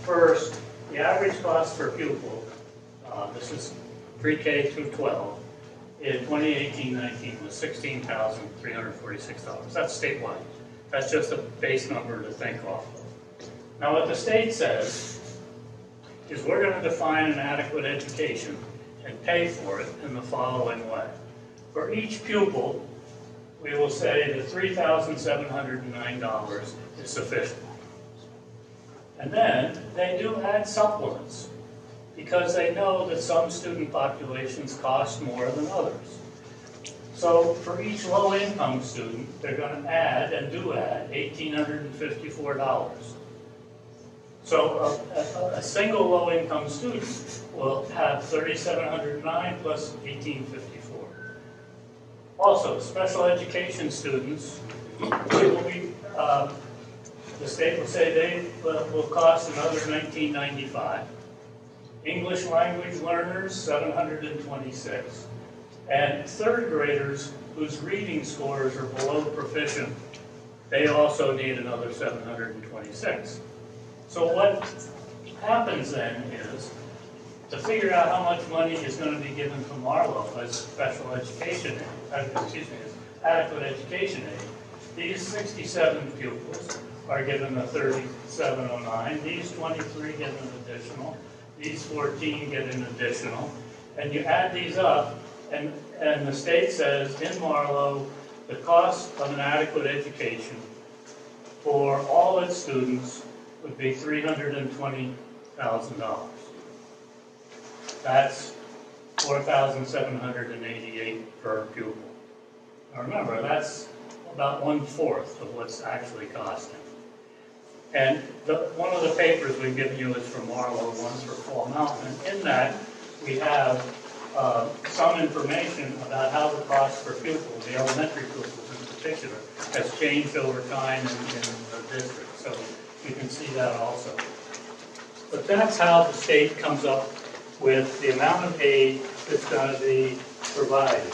First, the average cost per pupil, this is pre-K through 12, in 2018-19 was $16,346. That's statewide. That's just a base number to think off of. Now what the state says is we're going to define an adequate education and pay for it in the following way. For each pupil, we will say that $3,709 is sufficient. And then they do add supplements because they know that some student populations cost more than others. So for each low-income student, they're going to add, and do add, $1,854. So a single low-income student will have $3,709 plus $1,854. Also, special education students will be, the state will say they will cost another $1,995. English language learners, $726. And third graders whose reading scores are below proficient, they also need another $726. So what happens then is, to figure out how much money is going to be given to Marlow as special education aid, as adequate education aid, these 67 pupils are given a $3,709, these 23 get an additional, these 14 get an additional, and you add these up, and the state says in Marlow, the cost of an adequate education for all its students would be $320,000. That's $4,788 per pupil. Now remember, that's about 1/4 of what's actually costing. And one of the papers we've given you is from Marlow, one's for Fall Mountain, and in that we have some information about how the cost per pupil, the elementary pupils in particular, has changed over time in the district. So you can see that also. But that's how the state comes up with the amount of aid that's going to be provided.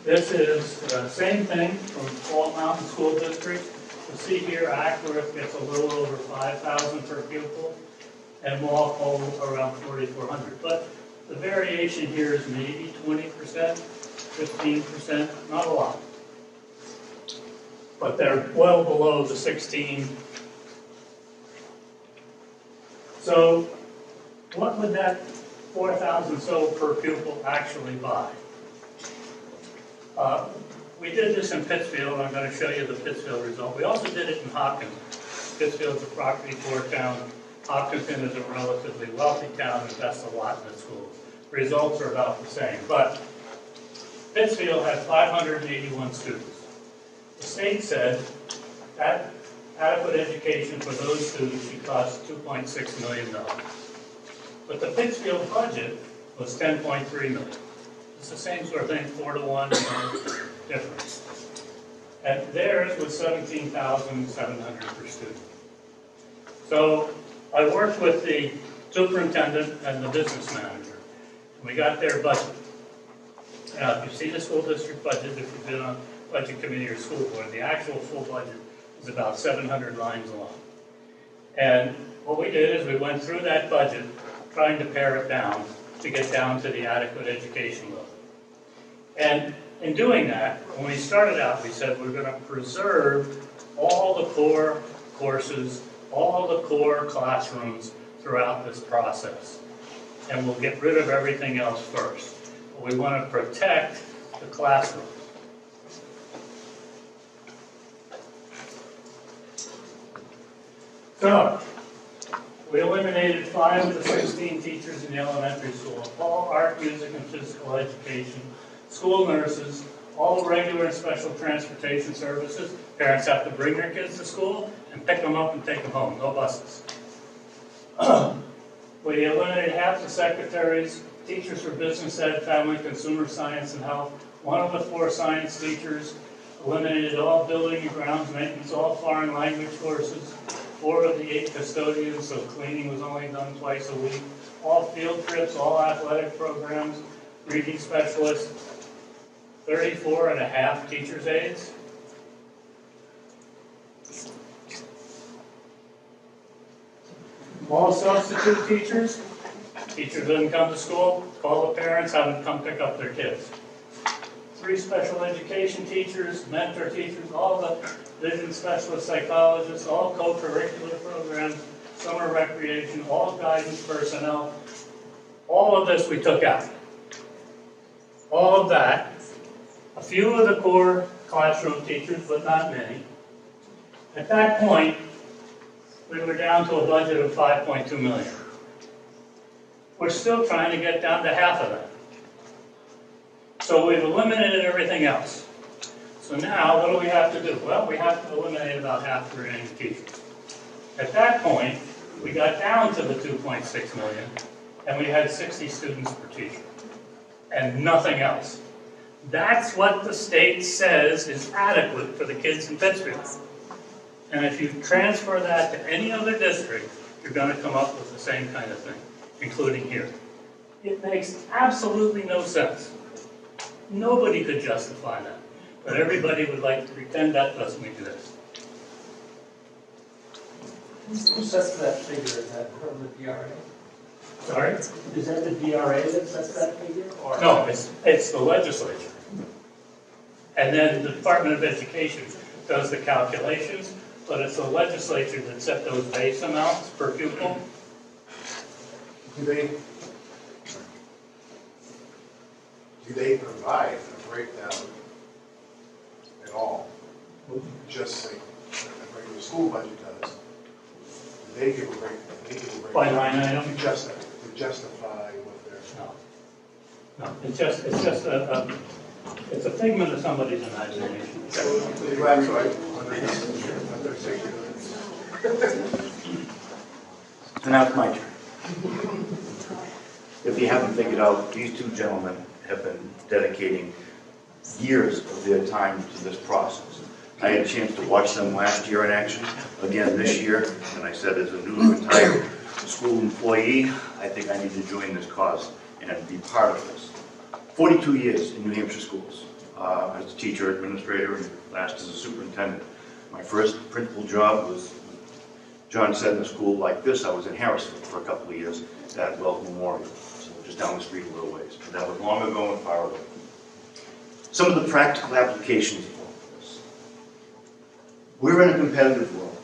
This is the same thing from Fall Mountain School District. You see here, Ackworth gets a little over $5,000 per pupil, and Walpole around $4,400. But the variation here is maybe 20%, 15%, not a lot. But they're well below the 16. So what would that 4,000 so per pupil actually buy? We did this in Pittsfield. I'm going to show you the Pittsfield result. We also did it in Hopkins. Pittsfield's a property poor town. Hopkinton is a relatively wealthy town and invests a lot in its schools. Results are about the same. But Pittsfield had 581 students. The state said that adequate education for those students should cost $2.6 million. But the Pittsfield budget was $10.3 million. The It's the same sort of thing, 4-to-1 difference. And theirs was $17,700 per student. So I worked with the superintendent and the business manager, and we got their budget. Now, if you see the school district budget, if you've been on budget committee or school board, the actual full budget is about 700 lines long. And what we did is we went through that budget, trying to pare it down to get down to the adequate education level. And in doing that, when we started out, we said we're going to preserve all the core courses, all the core classrooms throughout this process. And we'll get rid of everything else first. But we want to protect the classrooms. So, we eliminated 5 of the 16 teachers in the elementary school, all art, music, and physical education, school nurses, all regular and special transportation services. Parents have to bring their kids to school and pick them up and take them home, no buses. We eliminated half the secretaries, teachers for business ed, family, consumer science, and health, 1 of the 4 science teachers, eliminated all building and grounds maintenance, all foreign language courses, 4 of the 8 custodians, so cleaning was only done twice a week, all field trips, all athletic programs, reading specialists, 34 and a half teachers' aides. All substitute teachers, teachers didn't come to school, call the parents, have them come pick up their kids. 3 special education teachers, mentor teachers, all the vision specialist psychologists, all co-curricular programs, summer recreation, all guidance personnel. All of this we took out. All of that. A few of the core classroom teachers, but not many. At that point, we were down to a budget of $5.2 million. We're still trying to get down to half of that. So we've eliminated everything else. So now, what do we have to do? Well, we have to eliminate about half the remaining teachers. At that point, we got down to the 2.6 million, and we had 60 students per teacher, and nothing else. That's what the state says is adequate for the kids in Pittsfield. And if you transfer that to any other district, you're going to come up with the same kind of thing, including here. It makes absolutely no sense. Nobody could justify that. But everybody would like to pretend that doesn't exist. Who sets that figure? Is that from the DRA? Sorry? Is that the DRA that sets that figure? Or? No, it's the legislature. And then the Department of Education does the calculations, but it's the legislature that set those base amounts per pupil. Do they provide a breakdown at all? Just like a regular school budget does. Do they give a breakdown? By line item? To justify what they're... No, it's just it's a figment of somebody's imagination. That's right. And now it's my turn. If you haven't figured out, these 2 gentlemen have been dedicating years of their time to this process. I had a chance to watch them last year in action, again this year, and I said as a newly retired school employee, I think I need to join this cause and be part of this. 42 years in New Hampshire schools, as a teacher, administrator, and last as a superintendent. My first principal job was, John said, in a school like this. I was in Harrisville for a couple of years at Wells Memorial, so just down the street a little ways. But that was long ago and far away. Some of the practical applications of all this. We're in a competitive world,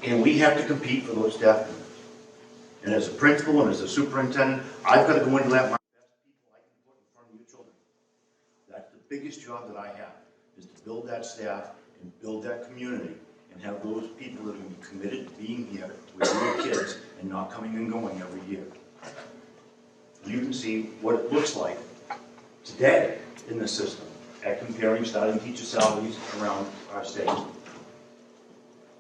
and we have to compete for those staff members. And as a principal and as a superintendent, I've got to go in and let my best people I can put in front of you children. That's the biggest job that I have, is to build that staff and build that community and have those people that are going to be committed to being here with your kids and not coming and going every year. You can see what it looks like today in the system at comparing starting teacher salaries around our state.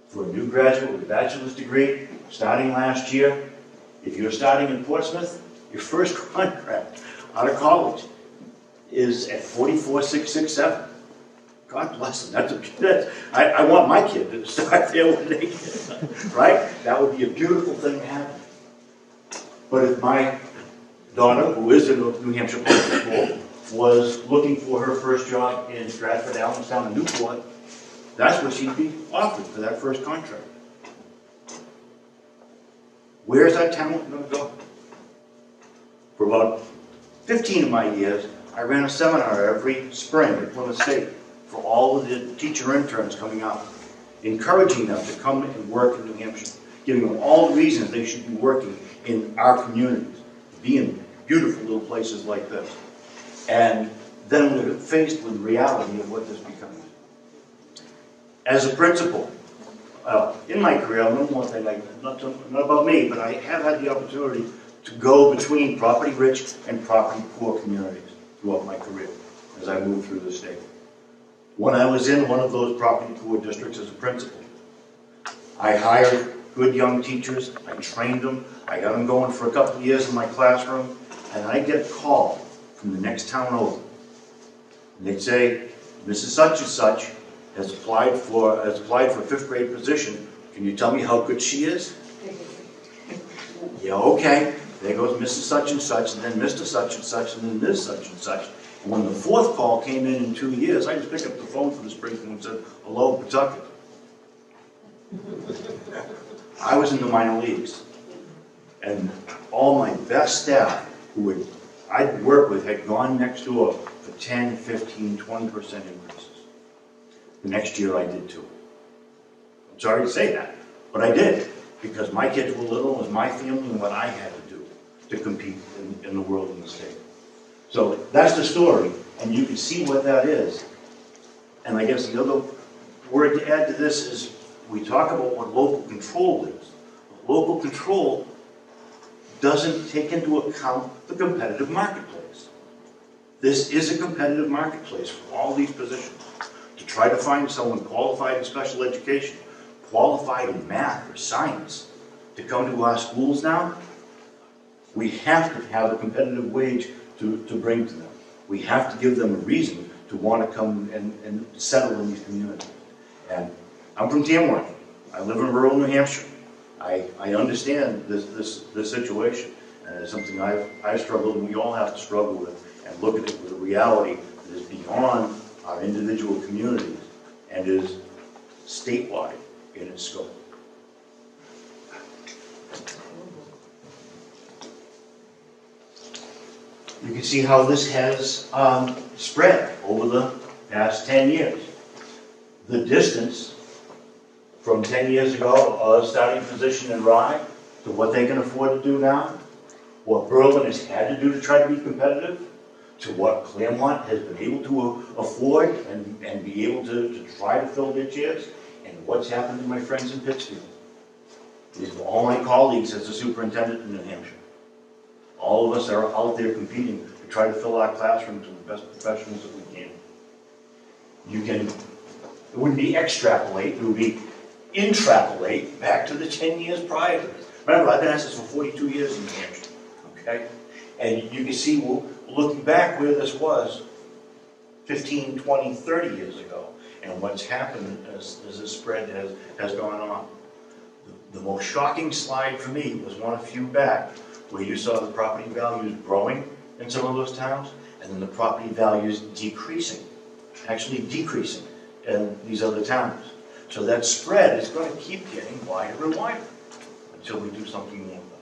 For a new graduate with a bachelor's degree, starting last year, if you're starting in Portsmouth, your first contract out of college is at 44,667. God bless them. I want my kid to start there when they get, right? That would be a beautiful thing to happen. But if my daughter, who is in New Hampshire public school, was looking for her first job in Stratford, Allenstown, and Newport, that's what she'd be offered for that first contract. Where's that talent going to go? For about 15 of my years, I ran a seminar every spring at Plymouth State for all of the teacher interns coming out, encouraging them to come and work in New Hampshire, giving them all the reasons they should be working in our communities, be in beautiful little places like this. And then we're faced with the reality of what this becomes. As a principal, in my career, I know one thing, not about me, but I have had the opportunity to go between property rich and property poor communities throughout my career as I moved through the state. When I was in one of those property poor districts as a principal, I hired good young teachers, I trained them, I got them going for a couple of years in my classroom, and I get a call from the next town over. And they'd say, Mrs. Such and Such has applied for a 5th grade position. Can you tell me how good she is? Yeah, okay. There goes Mrs. Such and Such, and then Mr. Such and Such, and then Ms. Such and Such. And when the 4th call came in 2 years, I just picked up the phone for the Springfield and said, hello, Pawtucket. I was in the minor leagues. And all my best staff who I'd worked with had gone next door for 10, 15, 20% increases. The next year I did too. I'm sorry to say that, but I did, because my kids were little, it was my family and what I had to do to compete in the world and the state. So that's the story, and you can see what that is. And I guess the other word to add to this is we talk about what local control is. Local control doesn't take into account the competitive marketplace. This is a competitive marketplace for all these positions. To try to find someone qualified in special education, qualified in math or science, to come to our schools now, we have to have a competitive wage to bring to them. We have to give them a reason to want to come and settle in these communities. And I'm from Tamworth. I live in rural New Hampshire. I understand this situation, and it's something I've struggled, and we all have to struggle with, and look at it with a reality that is beyond our individual communities and is statewide in its scope. You can see how this has spread over the past 10 years. The distance from 10 years ago, starting position in Rye, to what they can afford to do now, what Berlin has had to do to try to be competitive, to what Claremont has been able to afford and be able to try to fill their chairs, and what's happened to my friends in Pittsfield. These are all my colleagues as a superintendent in New Hampshire. All of us are out there competing to try to fill our classrooms with the best professionals that we can. It wouldn't be extrapolate, it would be intrapolate back to the 10 years prior to this. Remember, I've been at this for 42 years in New Hampshire, okay? And you can see, looking back where this was 15, 20, 30 years ago, and what's happened as this spread has gone on. The most shocking slide for me was one a few back, where you saw the property values growing in some of those towns, and then the property values decreasing, actually decreasing in these other towns. So that spread is going to keep getting wider and wider until we do something more about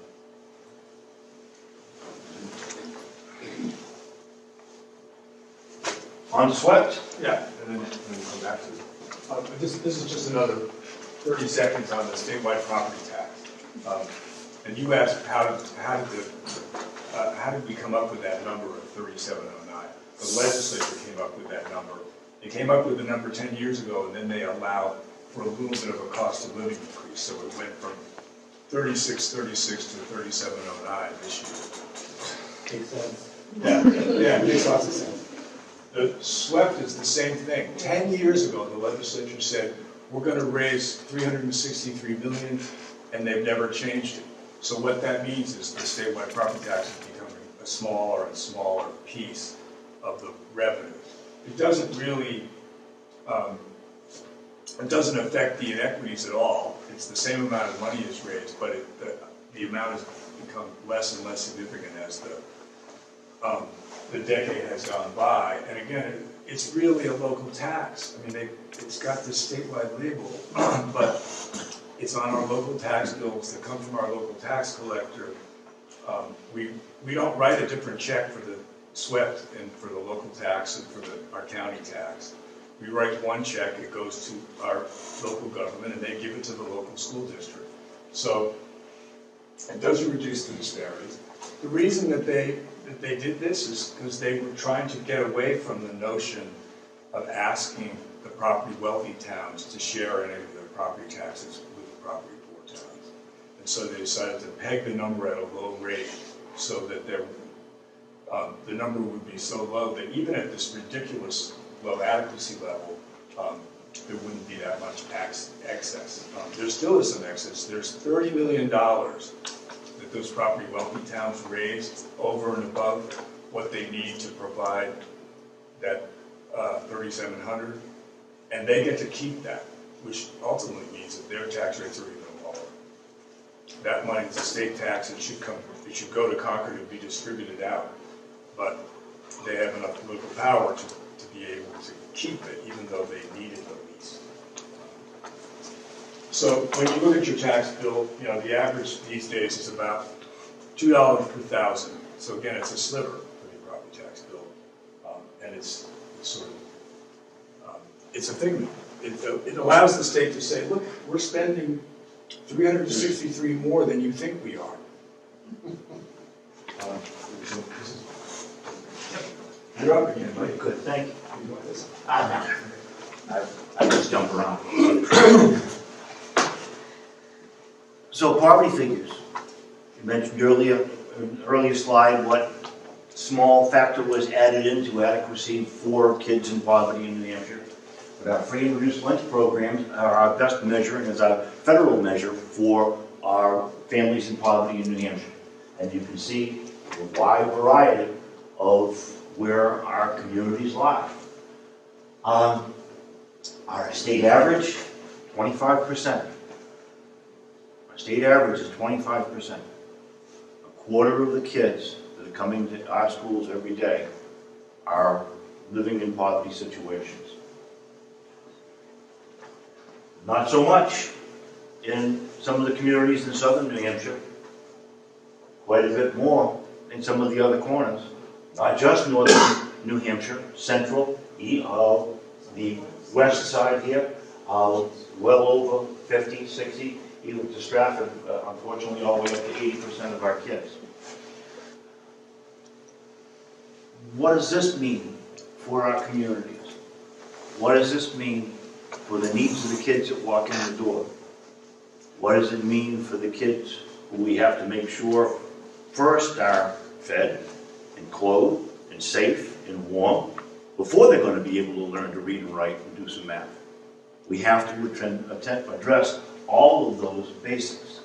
it. On swept? Yeah, and then we'll come back to it. This is just another 30 seconds on the statewide property tax. And you asked how did we come up with that number of 3709? The legislature came up with that number. They came up with the number 10 years ago, and then they allowed for a little bit of a cost of living increase. So it went from 3636 to 3709 this year. Makes sense. Yeah, it makes lots of sense. The SWEPT is the same thing. 10 years ago, the legislature said, we're going to raise $363 million, and they've never changed it. So what that means is the statewide property tax is becoming a a smaller and smaller piece of the revenue. It doesn't really, it doesn't affect the inequities at all. It's the same amount of money is raised, but the amount has become less and less significant as the decade has gone by. And again, it's really a local tax. I mean, it's got this statewide label, but it's on our local tax bills that come from our local tax collector. We don't write a different check for the SWIFT and for the local tax and for our county tax. We write one check, it goes to our local government, and they give it to the local school district. So it doesn't reduce the disparities. The reason that they did this is because they were trying to get away from the notion of asking the property wealthy towns to share any of their property taxes with the property poor towns. And so they decided to peg the number at a low rate so that the number would be so low that even at this ridiculous low adequacy level, there wouldn't be that much excess. There still is some excess. There's $30 million that those property wealthy towns raise over and above what they need to provide that 3,700, and they get to keep that, which ultimately means that their tax rates are even lower. That money is a state tax. It should go to Concord and be distributed out, but they have enough political power to be able to keep it, even though they need it the least. So when you look at your tax bill, you know, the average these days is about $2 per thousand. So again, it's a sliver for the property tax bill, and it's sort of it's a figment. It allows the state to say, look, we're spending 363 more than you think we are. You're up again, Mike. Good, thank you. I just jump around. So poverty figures. You mentioned earlier, in an earlier slide, what small factor was added into adequacy for kids in poverty in New Hampshire. But our free and reduced lunch programs are our best measure and is our federal measure for our families in poverty in New Hampshire. And you can see a wide variety of where our communities lie. Our state average, 25%. Our state average is 25%. A quarter of the kids that are coming to our schools every day are living in poverty situations. Not so much in some of the communities in southern New Hampshire. Quite a bit more in some of the other corners. Not just northern New Hampshire, central, the west side here, well over 50, 60, even to Stratford, unfortunately all the way up to 80% of our kids. What does this mean for our communities? What does this mean for the needs of the kids that walk in the door? What does it mean for the kids who we have to make sure first are fed and clothed and safe and warm before they're going to be able to learn to read and write and do some math? We have to address all of those basics.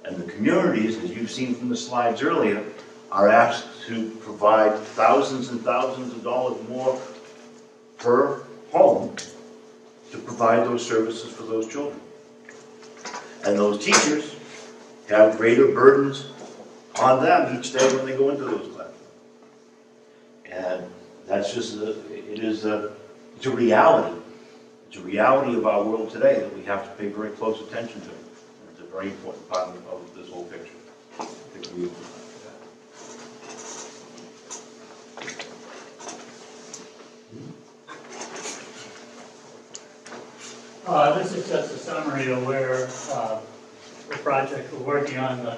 And the communities, as you've seen from the slides earlier, are asked to provide thousands and thousands of dollars more per home to provide those services for those children. And those teachers have greater burdens on them each day when they go into those classes. And that's just, it's a reality. It's a reality of our world today that we have to pay very close attention to. And it's a very important part of this whole picture. I think we This is just a summary of where the project we're working on, the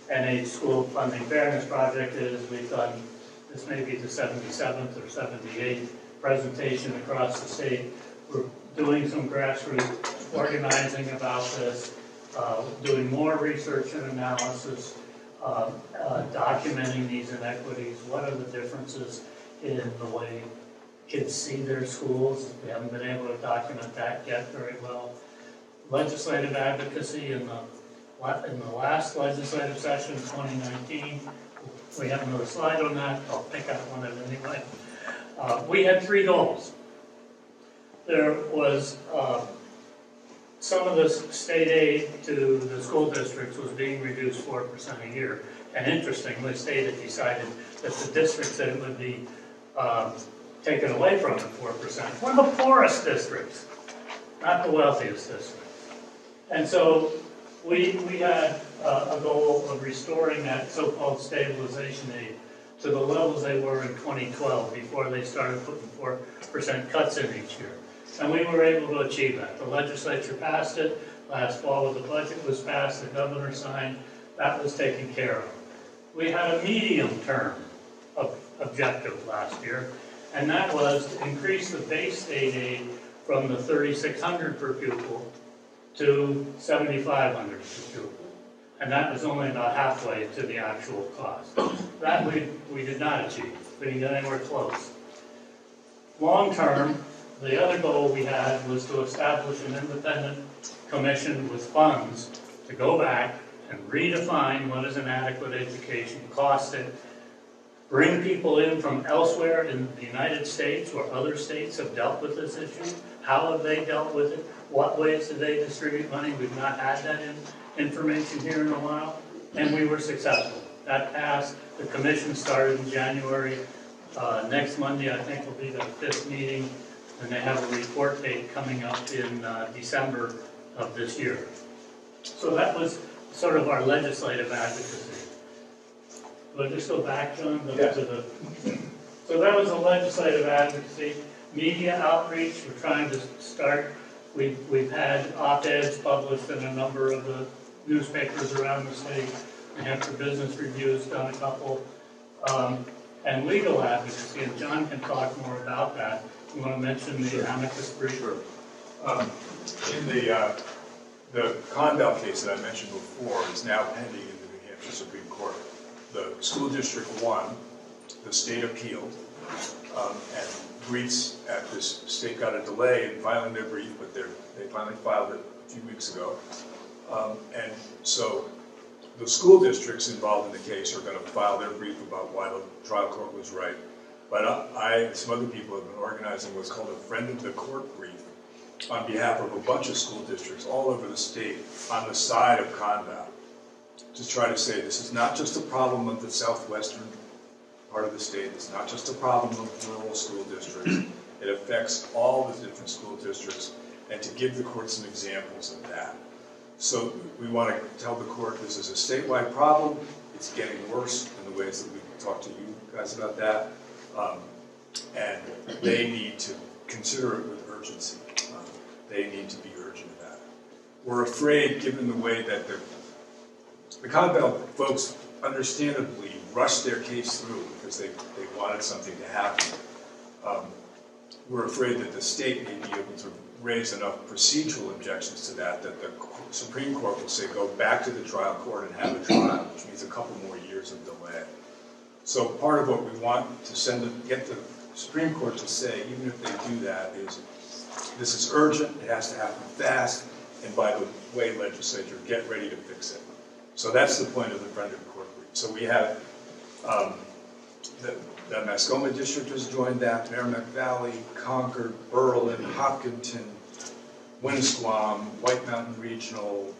NH School Funding Fairness Project is. We've done, this may be the 77th or 78th presentation across the state. We're doing some grassroots organizing about this, doing more research and analysis, documenting these inequities. What are the differences in the way kids see their schools? We haven't been able to document that yet very well. Legislative advocacy in the last legislative session, 2019, we have another slide on that, I'll pick out one of it anyway. We had 3 goals. There was, some of the state aid to the school districts was being reduced 4% a year. And interestingly, the state had decided that the districts that it would be taken away from at 4% were the poorest districts, not the wealthiest districts. And so we had a goal of restoring that so-called stabilization aid to the levels they were in 2012 before they started putting 4% cuts in each year. And we were able to achieve that. The legislature passed it. Last fall when the budget was passed, the governor signed. That was taken care of. We had a medium-term objective last year, and that was to increase the base state aid from the $3,600 per pupil to $7,500 per pupil. And that was only about halfway to the actual cost. That we did not achieve. We didn't get anywhere close. Long-term, the other goal we had was to establish an independent commission with funds to go back and redefine what is an adequate education, cost it, bring people in from elsewhere in the United States where other states have dealt with this issue. How have they dealt with it? What ways do they distribute money? We've not had that information here in a while, and we were successful. That passed. The commission started in January. Next Monday, I think, will be the 5th meeting, and they have a report date coming up in December of this year. So that was sort of our legislative advocacy. Will I just go back, John? Yeah. So that was the legislative advocacy. Media outreach, we're trying to start. We've had op-eds published in a number of the newspapers around the state. The Hampshire Business Review's done a couple. And legal advocacy, and John can talk more about that. You want to mention the amicus brief? Sure. In the Condell case that I mentioned before is now pending in the New Hampshire Supreme Court. The school district won, the state appealed, and briefs at this state got a delay in filing their brief, but they finally filed it a few weeks ago. And so the school districts involved in the case are going to file their brief about why the trial court was right. But I and some other people have been organizing what's called a Friend of the Court brief on behalf of a bunch of school districts all over the state on the side of Condell to try to say this is not just a problem of the southwestern part of the state, it's not just a problem of rural school districts, it affects all the different school districts, and to give the court some examples of that. So we want to tell the court this is a statewide problem, it's getting worse in the ways that we talked to you guys about that, and they need to consider it with urgency. They need to be urgent about it. We're afraid, given the way that the Condell folks understandably rushed their case through because they wanted something to happen. We're afraid that the state may be able to raise enough procedural objections to that the Supreme Court will say go back to the trial court and have a trial, which means a couple more years of delay. So part of what we want to get the Supreme Court to say, even if they do that, is this is urgent, it has to happen fast, and by the way, legislature, get ready to fix it. So that's the point of the Friend of the Court brief. So we have the Mascoma District has joined that, Merrimack Valley, Concord, Berlin, Hopkinton, Winnisquam, White Mountain Regional,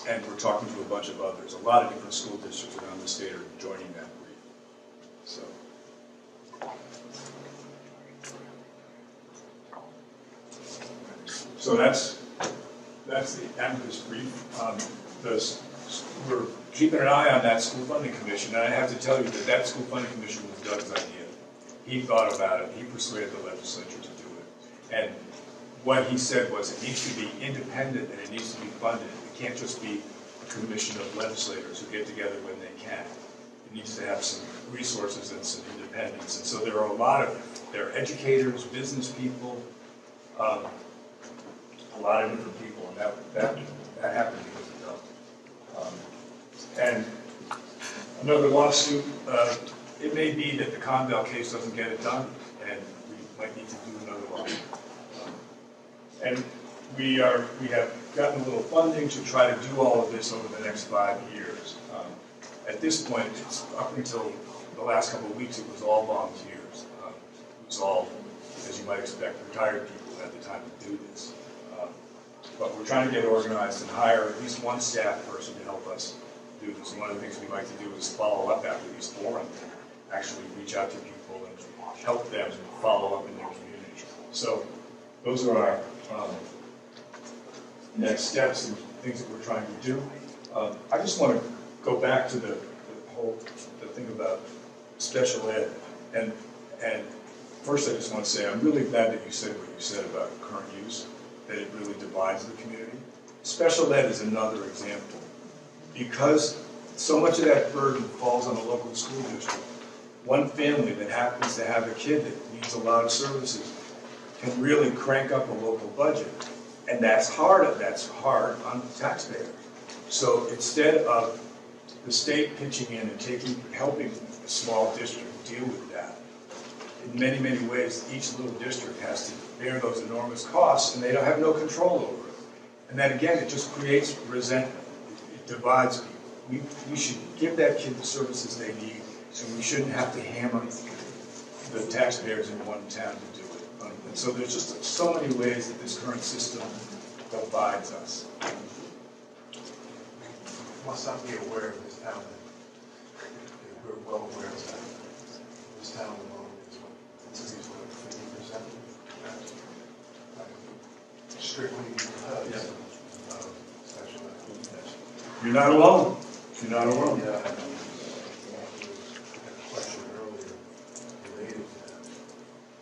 and we're talking to a bunch of others. A lot of different school districts around the state are joining that brief. So that's the amicus brief. We're keeping an eye on that school funding commission, and I have to tell you that school funding commission was Doug's idea. He thought about it, he persuaded the legislature to do it. And what he said was it needs to be independent and it needs to be funded. It can't just be a commission of legislators who get together when they can. It needs to have some resources and some independence. And so there are there are educators, business people, a lot of different people, and that happened because of Doug. And another lawsuit, it may be that the Condell case doesn't get it done, and we might need to do another lawsuit. And we have gotten a little funding to try to do all of this over the next 5 years. At this point, it's up until the last couple of weeks, it was all volunteers. It was all, as you might expect, retired people at the time to do this. But we're trying to get organized and hire at least one staff person to help us do this. And one of the things we like to do is follow up after these forums, actually reach out to people and help them follow up in their community. So those are our next steps and things that we're trying to do. I just want to go back to the thing about special ed. And first I just want to say, I'm really glad that you said what you said about current use, that it really divides the community. Special ed is another example. Because so much of that burden falls on the local school district, one family that happens to have a kid that needs a lot of services can really crank up a local budget. And that's hard on the taxpayer. So instead of the state pitching in and helping a small district deal with that, in many, many ways, each little district has to bear those enormous costs, and they don't have no control over it. And then again, it just creates resentment. It divides people. We should give that kid the services they need, and we shouldn't have to hammer the taxpayers in one town to do it. And so there's just so many ways that this current system divides us. Must not be aware of this town. We're well aware of that. This town alone is what, 50%? Strictly because of special ed. You're not alone. You're not alone. Yeah, I had a question earlier related to that.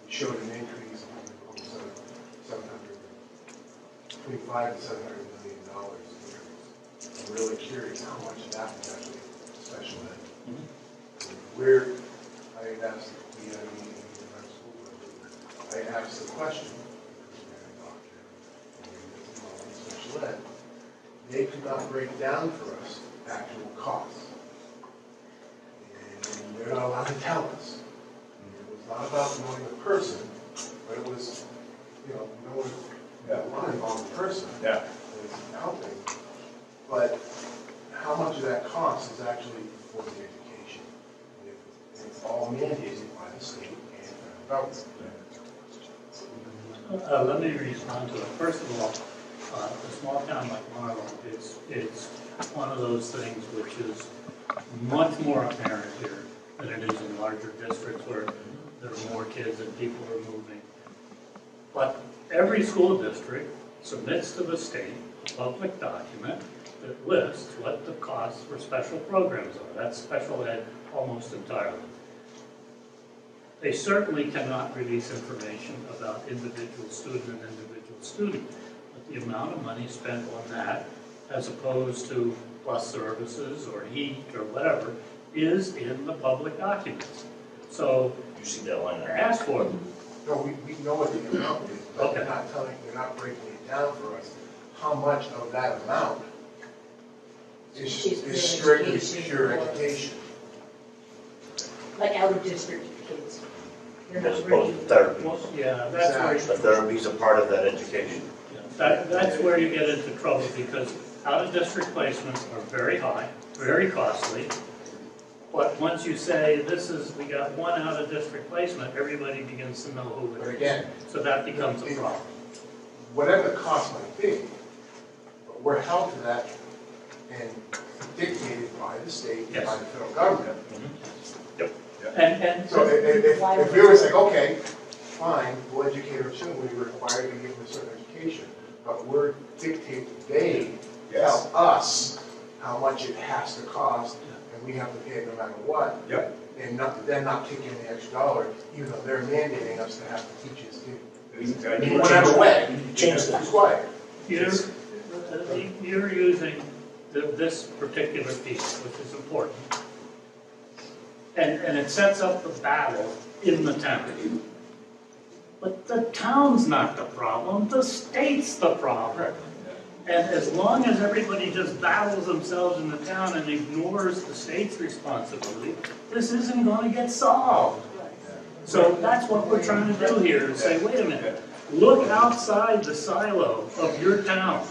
You showed an increase of almost 725 to $700 million. I'm really curious how much of that was actually special ed. Where I had asked, we had a meeting in our school budget. I asked the question, because we had a doctor, and we had special ed. They could not break down for us actual costs. And they're not allowed to tell us. It was not about knowing the person, but it was, knowing one involved person that is helping. But how much of that cost is actually for the education? And it's all mandated by the state and federal government. Let me respond to it. First of all, a small town like Marlow, it's one of those things which is much more apparent here than it is in larger districts where there are more kids and people are moving. But every school district submits to the state a public document that lists what the costs for special programs are. That's special ed almost entirely. They certainly cannot release information about individual student and individual student, but the amount of money spent on that, as opposed to bus services or heat or whatever, is in the public documents. So You see that line? ask for them. No, we know what the amount is, but Okay. they're not breaking it down for us. How much of that amount is strictly pure education? Like out of district kids. They're As not opposed really. to therapy. Well, yeah, that's where, The therapy's a part of that education. that's where you get into trouble, because out-of-district placements are very high, very costly. But once you say, we got one out-of-district placement, everybody begins to know who But it is. again, So that becomes a problem. whatever the cost might be, but we're held to that and dictated by the state and by the federal government. And So if we were saying, okay, fine, we'll educate our children, we're required to give them a certain education, but we're dictating, they tell us how much it has to cost, and we have to pay it no matter what. Yep. And then not take in the extra dollar, even though they're mandating us to have to teach this kid. In whatever way, it's required. you're using this particular piece, which is important. And it sets up the battle in the town. But the town's not the problem, the state's the problem. And as long as everybody just battles themselves in the town and ignores the state's responsibility, this isn't going to get solved. So that's what we're trying to do here, is say, wait a minute, look outside the silo of your town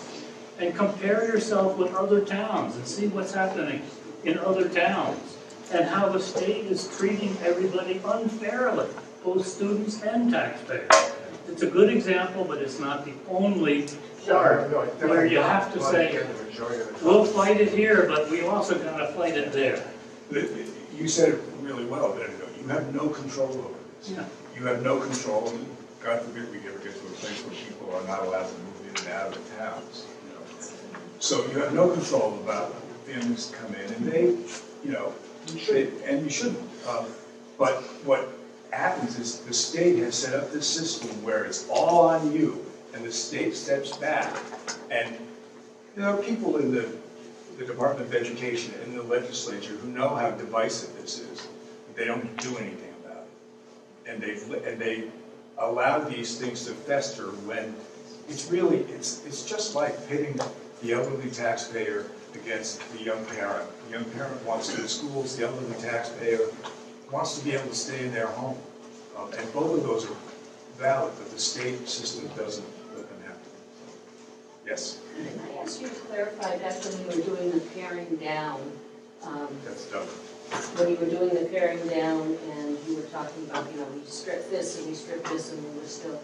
and compare yourself with other towns and see what's happening. in other towns and how the state is treating everybody unfairly, both students and taxpayers. It's a good example, but it's not the only part where you have to say, we'll fight it here, but we also gotta fight it there. You said it really well, that you have no control over this. Yeah. You have no control, and God forbid we ever get to a place where people are not allowed to move in and out of the towns. So you have no control about families come in, and they, and you shouldn't. But what happens is the state has set up this system where it's all on you, and the state steps back, and people in the Department of Education and the legislature who know how divisive this is, they don't do anything about it, and they allow these things to fester when it's just like pitting the elderly taxpayer against the young parent. The young parent wants to go to schools, the elderly taxpayer wants to be able to stay in their home. And both of those are valid, but the state system doesn't let them have to. Yes? Can I ask you to clarify back when you were doing the paring down? That's done. When you were doing the paring down and you were talking about, we stripped this and we stripped this and we were still,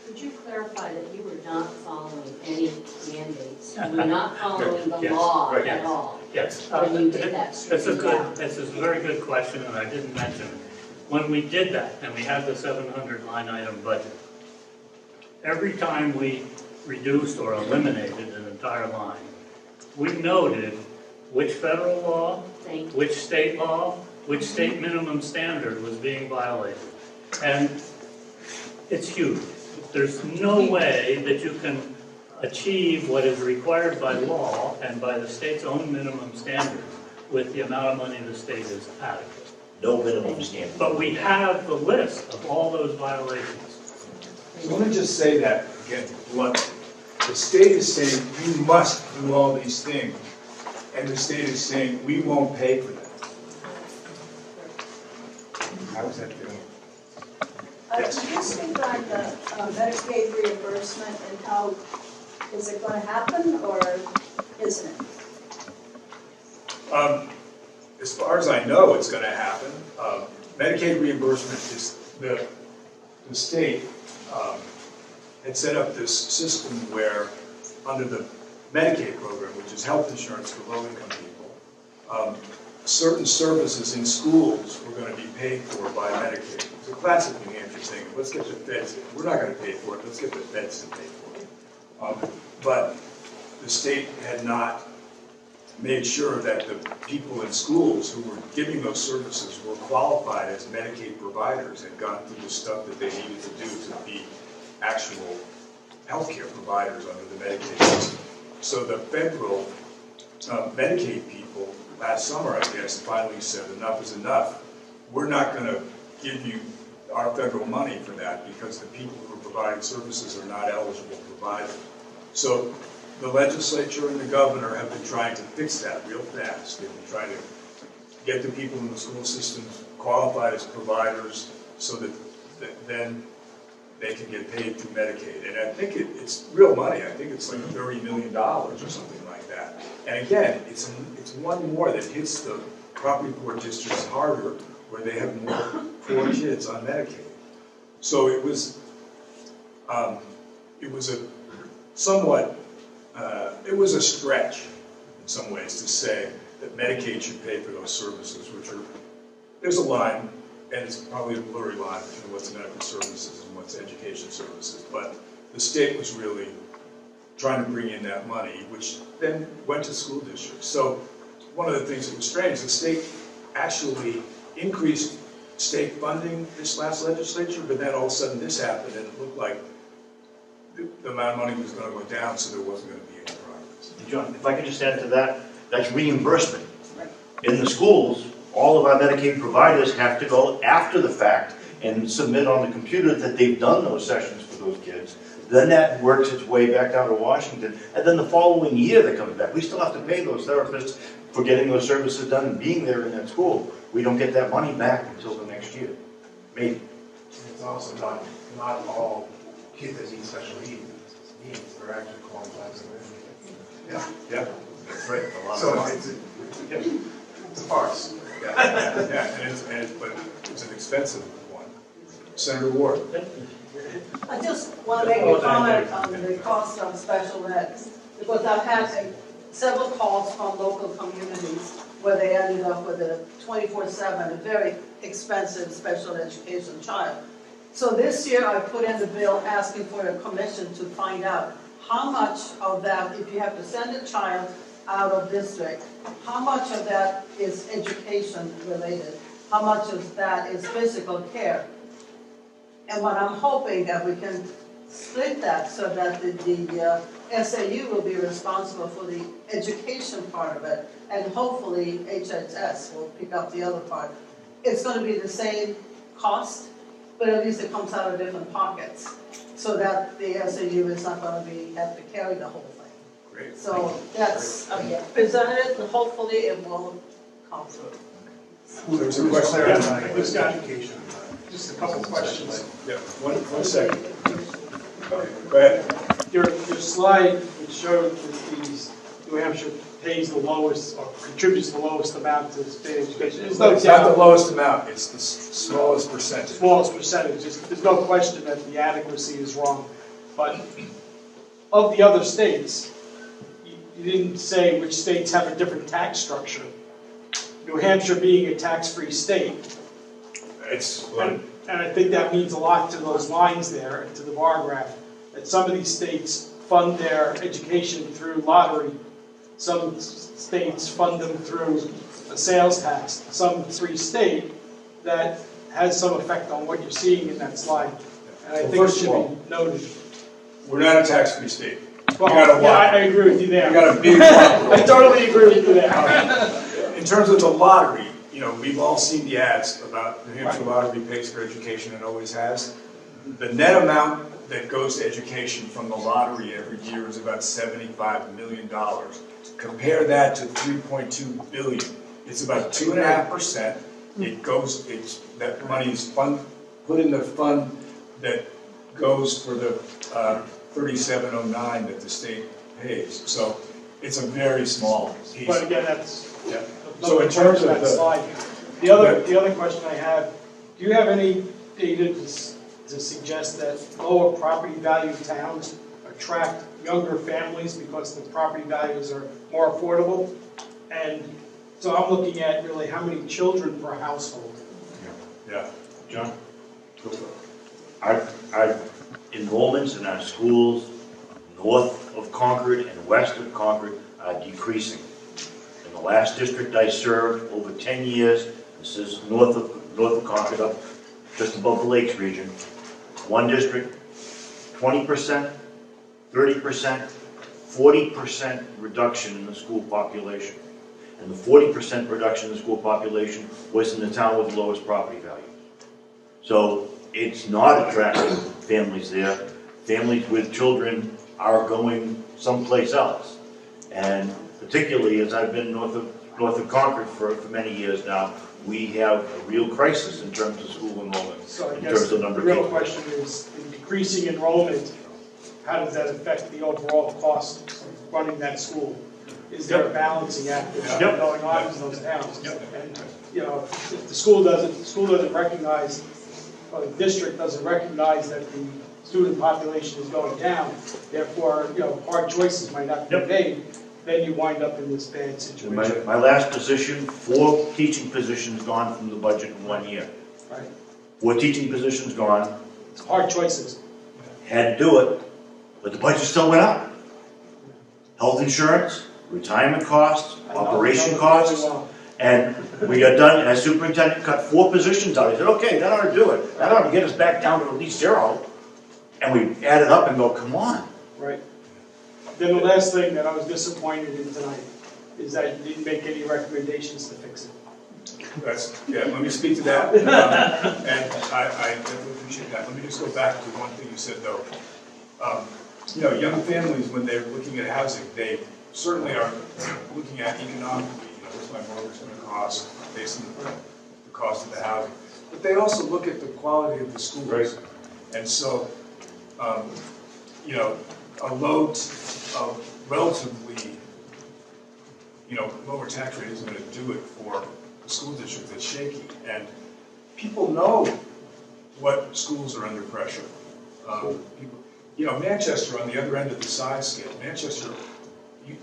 could you clarify that you were not following any mandates? You were not following the Yes, law right, at all? Yes. When you did that stripping down? That's a very good question, and I didn't mention it. When we did that, and we had the 700 line item budget, every time we reduced or eliminated an entire line, we noted which federal law, which state law, which state minimum standard was being violated. And it's huge. There's no way that you can achieve what is required by law and by the state's own minimum standards with the amount of money the state is adequate. No minimum standard. But we have the list of all those violations. So let me just say that again bluntly. The state is saying you must do all these things, and the state is saying we won't pay for them. How is that doing? Yes. Could you speak on the Medicaid reimbursement and how, is it going to happen or isn't it? As far as I know, it's going to happen. Medicaid reimbursement is the state had set up this system where under the Medicaid program, which is health insurance for low-income people, certain services in schools were going to be paid for by Medicaid. It's a classic New Hampshire thing. Let's get the feds. We're not going to pay for it. Let's get the feds to pay for it. But the state had not made sure that the people in schools who were giving those services were qualified as Medicaid providers and gone through the stuff that they needed to do to be actual healthcare providers under the Medicaid system. So the federal Medicaid people last summer, I guess, finally said enough is enough. We're not going to give you our federal money for that because the people who are providing services are not eligible providers. So the legislature and the governor have been trying to fix that real fast. They've been trying to get the people in the school systems qualified as providers so that then they can get paid through Medicaid. And I think it's real money. I think it's like $30 million or something like that. And again, it's one more that hits the property poor districts harder where they have more poor kids on Medicaid. So it was a somewhat, it was a stretch in some ways to say that Medicaid should pay for those services, which are, there's a line, and it's probably a blurry line between what's medical services and what's education services, but the state was really trying to bring in that money, which then went to school districts. So one of the things that was strange, the state actually increased state funding this last legislature, but then all of a sudden this happened and it looked like the amount of money was going to go down, so there wasn't going to be any progress. John, if I could just add to that, that's reimbursement. In the schools, all of our Medicaid providers have to go after the fact and submit on the computer that they've done those sessions for those kids. Then that works its way back down to Washington, and then the following year that comes back. We still have to pay those therapists for getting those services done and being there in that school. We don't get that money back until the next year, maybe. It's also not all kids that need special needs. They're actually qualified. Yeah, that's right. A lot So of money. It's a farce. But it's an expensive one. Senator Ward. I just want to make a comment on the cost of special ed, because I've had several calls from local communities where they ended up with a 24/7, a very expensive special education child. So this year I put in the bill asking for a commission to find out how much of that, if you have to send a child out of district, how much of that is education related, how much of that is physical care. And what I'm hoping that we can split that so that the SAU will be responsible for the education part of it, and hopefully HHS will pick up the other part. It's going to be the same cost, but at least it comes out of different pockets, so that the SAU is not going to have to carry the whole thing. Great. So that's presented, and hopefully it will come through. There's a question. Who's got education? Just a couple questions. Yeah, one second. Go ahead. Your slide which showed that New Hampshire pays the lowest or contributes the lowest amount to state education. There's no It's not the doubt, lowest amount, it's the smallest percentage. smallest percentage. There's no question that the adequacy is wrong. But of the other states, you didn't say which states have a different tax structure. New Hampshire being a tax-free state, and I think that means a lot to those lines there, and to the bar graph, that some of these states fund their education through lottery. Some states fund them through a sales tax. Some three state that has some effect on what you're seeing in that slide. And I think it should be noted. We're not a tax-free state. Well, yeah, I agree with you there. We got a big problem. I totally agree with you there. In terms of the lottery, you know, we've all seen the ads about New Hampshire lottery pays for education and always has. The net amount that goes to education from the lottery every year is about $75 million. Compare that to $3.2 billion. It's about 2.5%. It goes, that money is put in the fund that goes for the 3709 that the state pays. So it's a very small piece. But again, that's So in terms of that slide. The other question I have, do you have any data to suggest that lower property value towns attract younger families because the property values are more affordable? And so I'm looking at really how many children per household. Yeah. John? Our enrollments in our schools north of Concord and west of Concord are decreasing. In the last district I served over 10 years, this is north of Concord, up just above the Lakes region. One district, 20%, 30%, 40% reduction in the school population. And the 40% reduction in the school population was in the town with the lowest property values. So it's not attracting families there. Families with children are going someplace else. And particularly as I've been north of Concord for many years now, we have a real crisis in terms of school enrollment. So I in guess terms the of number of real kids. question is, in decreasing enrollment, how does that affect the overall cost of running that school? Is there a balancing act that's going on in those towns? And, you know, if the school doesn't recognize, or the district doesn't recognize that the student population is going down, therefore, you know, hard choices might have to be made, then you wind up in this bad situation. My last position, 4 teaching positions gone from the budget in 1 year. Right. 4 teaching positions gone, It's hard choices. had to do it, but the budget still went up. Health insurance, retirement costs, operation costs, and we got done, and our superintendent cut 4 positions out. He said, okay, that ought to do it. That ought to get us back down to at least 0. And we add it up and go, come on. Right. Then the last thing that I was disappointed in tonight is that you didn't make any recommendations to fix it. Let me speak to that. And I definitely appreciate that. Let me just go back to one thing you said though. You know, young families, when they're looking at housing, they certainly are looking at economically, you know, what's my mortgage going to cost based on the cost of the housing. But they also look at the quality of the schools. Right. And so, you know, a relatively lower tax rate isn't gonna do it for a school district that's shaky. And people know what schools are under pressure. Manchester, on the other end of the size scale, Manchester,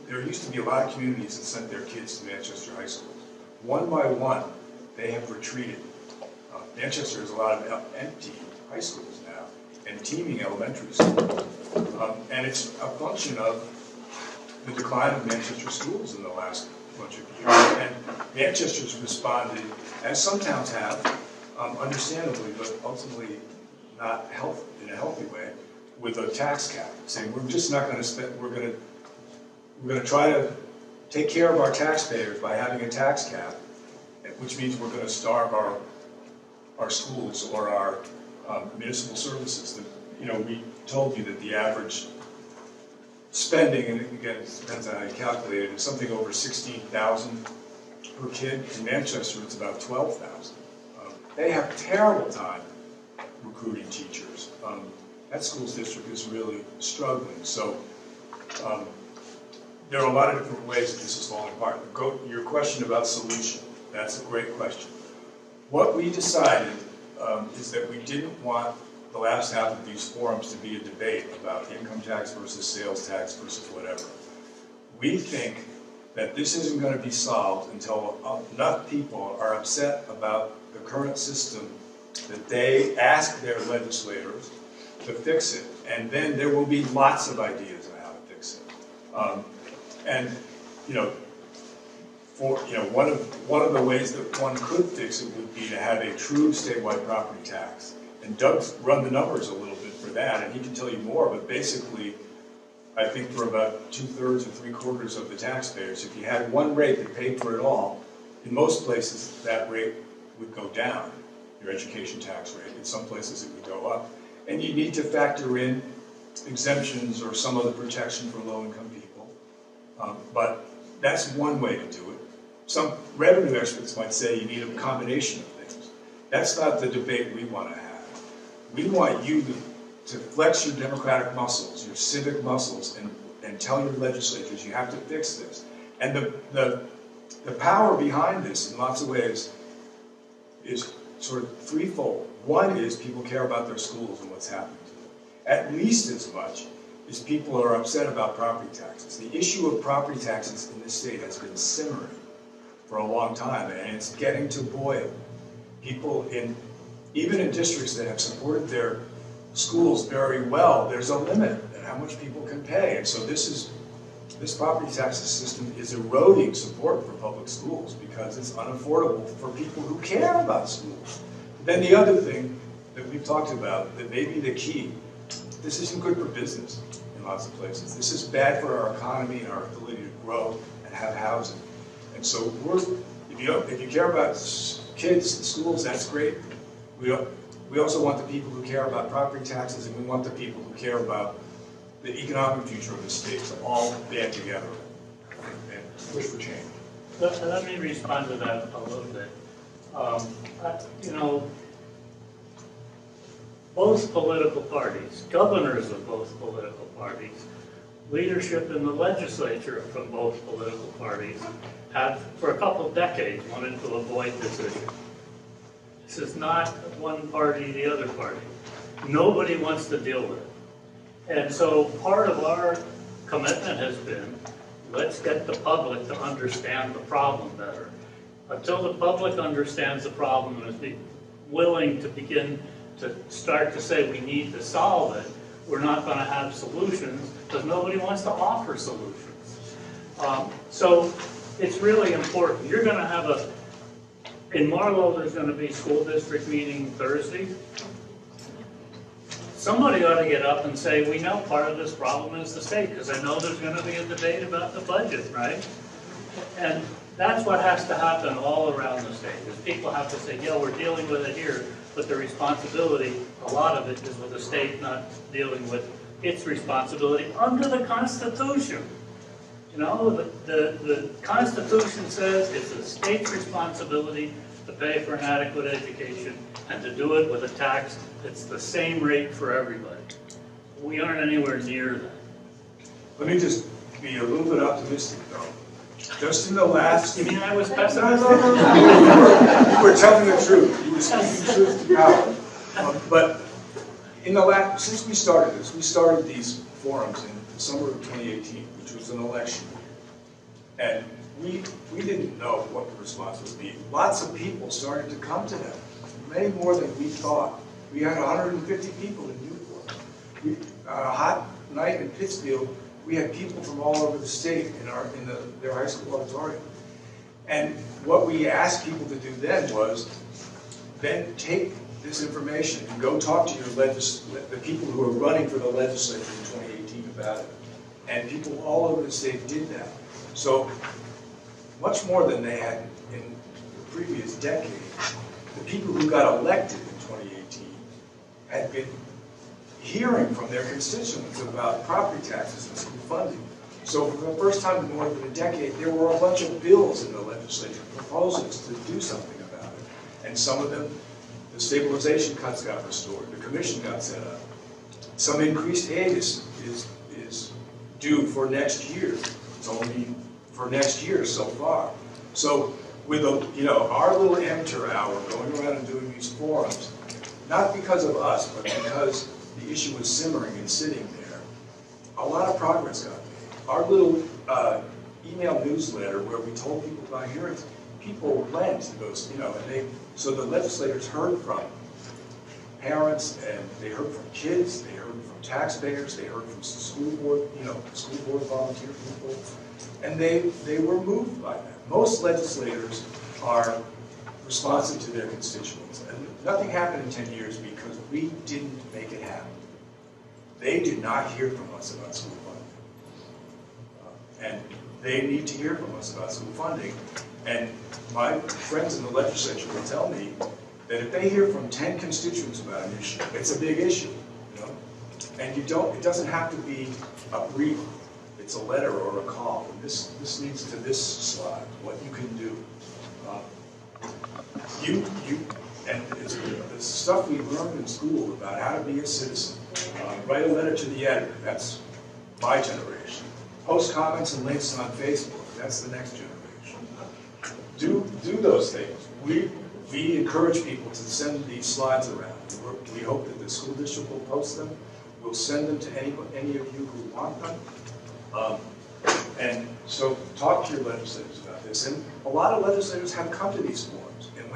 there used to be a lot of communities that sent their kids to Manchester high schools. One by one, they have retreated. Manchester has a lot of empty high schools now and teeming elementary schools. And it's a function of the decline of Manchester schools in the last bunch of years. And Manchester's responded, as some towns have, understandably, but ultimately not in a healthy way, with a tax cap, saying we're just not going to spend, we're going to try to take care of our taxpayers by having a tax cap, which means we're going to starve our schools or our municipal services. We told you that the average spending, and again, it depends on how you calculate it, is something over $16,000 per kid. In Manchester, it's about $12,000. They have a terrible time recruiting teachers. That school district is really struggling. So there are a lot of different ways that this is falling apart. Your question about solution, that's a great question. What we decided is that we didn't want the last half of these forums to be a debate about income tax versus sales tax versus whatever. We think that this isn't going to be solved until enough people are upset about the current system that they ask their legislators to fix it, and then there will be lots of ideas on how to fix it. One of the ways that one could fix it would be to have a true statewide property tax. And Doug's run the numbers a little bit for that, and he can tell you more, but basically, I think for about 2/3 or 3/4 of the taxpayers, if you had one rate that paid for it all, in most places that rate would go down, your education tax rate. In some places it would go up. And you need to factor in exemptions or some other protection for low-income people. But that's one way to do it. Some revenue experts might say you need a combination of things. That's not the debate we want to have. We want you to flex your democratic muscles, your civic muscles, and tell your legislatures you have to fix this. And the power behind this, in lots of ways, is sort of threefold. One is people care about their schools and what's happening to them. At least as much as people are upset about property taxes. The issue of property taxes in this state has been simmering for a long time, and it's getting to boil. People even in districts that have supported their schools very well, there's a limit at how much people can pay. And so this property tax system is eroding support for public schools because it's unaffordable for people who care about schools. Then the other thing that we've talked about that may be the key, this isn't good for business in lots of places. This is bad for our economy and our ability to grow and have housing. And so if you care about kids and schools, that's great. We also want the people who care about property taxes, and we want the people who care about the economic future of the state to all band together and push for change. Let me respond to that a little bit. Both political parties, governors of both political parties, leadership in the legislature from both political parties have, for a couple of decades, wanted to avoid this issue. This is not one party, the other party. Nobody wants to deal with it. And so part of our commitment has been, let's get the public to understand the problem better. Until the public understands the problem and is willing to begin to start to say we need to solve it, we're not going to have solutions because nobody wants to offer solutions. So it's really important. You're going to have in Marlow there's going to be school district meeting Thursday. Somebody ought to get up and say, we know part of this problem is the state, because I know there's going to be a debate about the budget, right? And that's what has to happen all around the state, is people have to say, yeah, we're dealing with it here, but the responsibility, a lot of it is with the state not dealing with its responsibility under the Constitution. You know, the Constitution says it's the state's responsibility to pay for an adequate education and to do it with a tax that's the same rate for everybody. We aren't anywhere near that. Let me just be a little bit optimistic, though. Just in the last. You mean I was No, pessimistic? no. You were telling the truth. You were speaking truth to power. But in the last, since we started these forums in the summer of 2018, which was an election. And we didn't know what the response would be. Lots of people started to come to them, many more than we thought. We had 150 people in Newport. On a hot night in Pittsfield, we had people from all over the state in their high school auditorium. And what we asked people to do then was, then take this information and go talk to the people who are running for the legislature in 2018 about it. And people all over the state did that. So much more than they had in the previous decade, the people who got elected in 2018 had been hearing from their constituents about property taxes and school funding. So for the first time in more than a decade, there were a bunch of bills in the legislature, proposals to do something about it. And some of them, the stabilization cuts got restored, the commission got set up. Some increased aid is due for next year. It's only for next year so far. So with our little amateur hour going around and doing these forums, not because of us, but because the issue was simmering and sitting there, a lot of progress got made. Our little email newsletter where we told people about hearings, people went to those, so the legislators heard from parents, and they heard from kids, they heard from taxpayers, they heard from school board volunteer people, and they were moved by that. Most legislators are responsive to their constituents, and nothing happened in 10 years because we didn't make it happen. They did not hear from us about school funding, and they need to hear from us about school funding. And my friends in the legislature will tell me that if they hear from 10 constituents about an issue, it's a big issue, And it doesn't have to be a brief. It's a letter or a call. And this leads to this slide, what you can do. And it's the stuff we learned in school about how to be a citizen. Write a letter to the editor. That's my generation. Post comments and links on Facebook. That's the next generation. Do those things. We encourage people to send these slides around. We hope that the school district will post them. We'll send them to any of you who want them. And so talk to your legislators about this. And a lot of legislators have come to these forums. And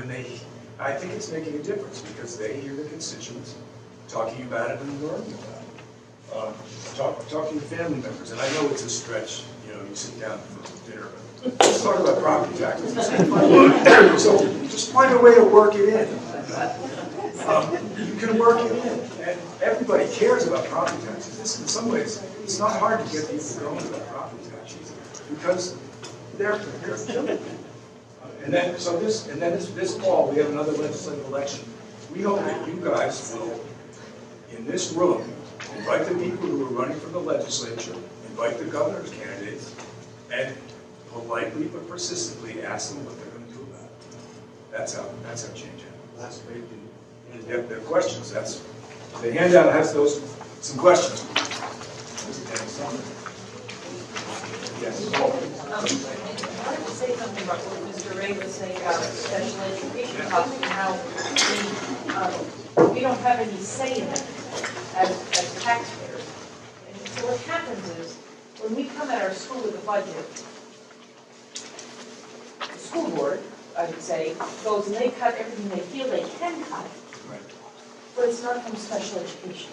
I think it's making a difference because they hear the constituents talking about it and learning about it. Talk to your family members. And I know it's a stretch, you sit down for dinner. Let's talk about property taxes. So just find a way to work it in. You can work it in, and everybody cares about property taxes. In some ways, it's not hard to get people going about property taxes because they're killing it. And then this fall we have another legislative election. We hope that you guys will, in this room, invite the people who are running for the legislature, invite the governor's candidates, and politely but persistently ask them what they're going to do about it. That's how change happens. That's great. And if there are questions, the handout has some questions. Yes. I wanted to say something about what Mr. Ray was saying about special education costs and how we don't have any say in it as taxpayers. And so what happens is, when we come at our school with a budget, the school board, I would say, goes and they cut everything they feel they can cut. But it's not from special education.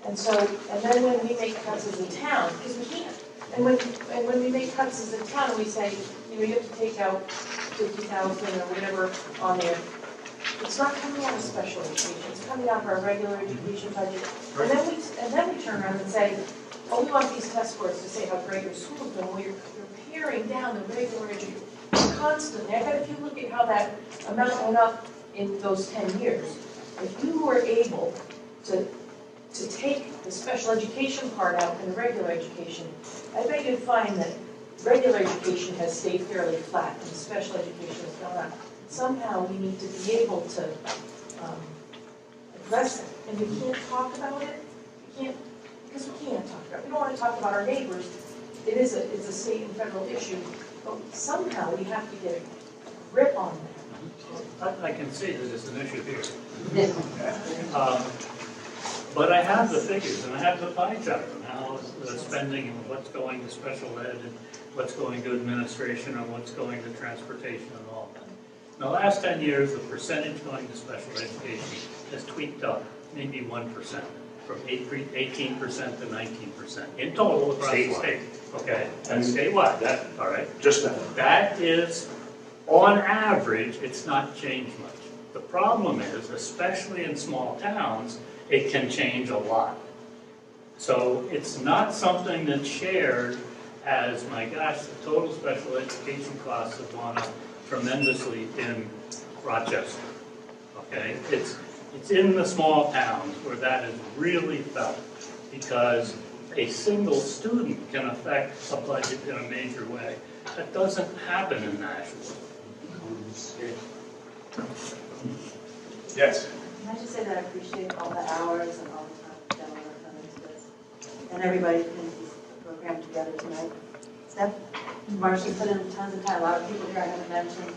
And then when we make cuts as a town, because we can't. And when we make cuts as a town, we say, you have to take out 50,000 or whatever on there. It's not coming out of special education. It's coming out of our regular education budget. And then we turn around and say, oh, we want these test scores to say how great your school is doing. Well, you're paring down the regular education constantly. I bet if you look at how that amount went up in those 10 years, if you were able to take the special education part out and the regular education, I bet you'd find that regular education has stayed fairly flat and special education has gone up. Somehow we need to be able to address it. And we can't talk about it. Because we can't talk about it. We don't want to talk about our neighbors. It's a state and federal issue. but somehow we have to get a grip on that. I can see that it's an issue here. But I have the figures, and I have the pie chart on how the spending and what's going to special ed, and what's going to administration, and what's going to transportation and all that. In the last 10 years, the percentage going to special education has tweaked up, maybe 1%, from 18% to 19%, in total across the state. Okay, that's statewide, that, all right? Just that. That is, on average, it's not changed much. The problem is, especially in small towns, it can change a lot. So it's not something that's shared as, my gosh, the total special education costs have gone up tremendously in Rochester. Okay, it's in the small towns where that is really felt, because a single student can affect a budget in a major way. That doesn't happen in Nashville. Yes. Can I just say that I appreciate all the hours and all the time the gentlemen are coming to this, and everybody putting this program together tonight. Steph, Marcia put in tons of time, a lot of people here I haven't mentioned.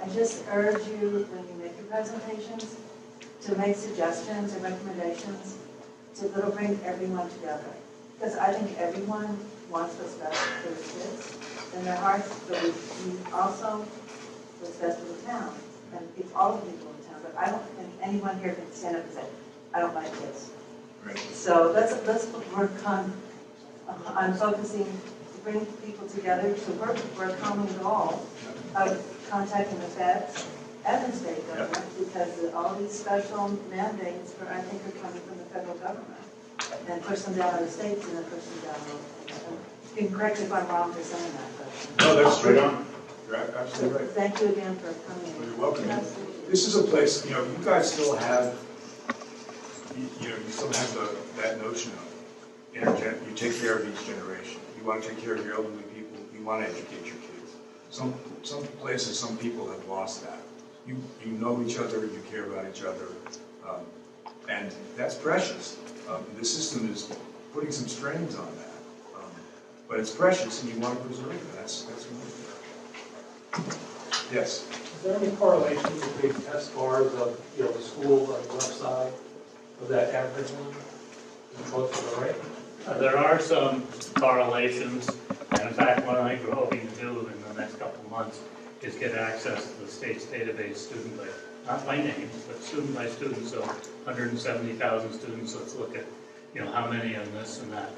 I just urge you, when you make your presentations, to make suggestions and recommendations that'll bring everyone together. Because I think everyone wants what's best for the kids in their hearts, but we also what's best for the town. And it's all of the people in town, but I don't think anyone here can stand up and say, I don't like this. Right. So let's work on focusing to bring people together to work for a common goal of contacting the feds and the state government, because all these special mandates I think are coming from the federal government, and push them down on the states and then push them down on. You can correct me if I'm wrong for saying that, but. No, that's straight on. You're absolutely right. Thank you again for coming. You're welcome. This is a place, you guys still have, you still have that notion of you take care of each generation. You want to take care of your elderly people. You want to educate your kids. Some places, some people have lost that. You know each other, you care about each other, and that's precious. The system is putting some strains on that, but it's precious, and you want to preserve it. That's wonderful. Yes. Is there any correlation between test scores of, the school on the left side of that average one and close to the right? There are some correlations, and in fact, what I think we're hoping to do in the next couple of months is get access to the state's database student by, not by name, but student by student, so 170,000 students, let's look at, how many on this and that.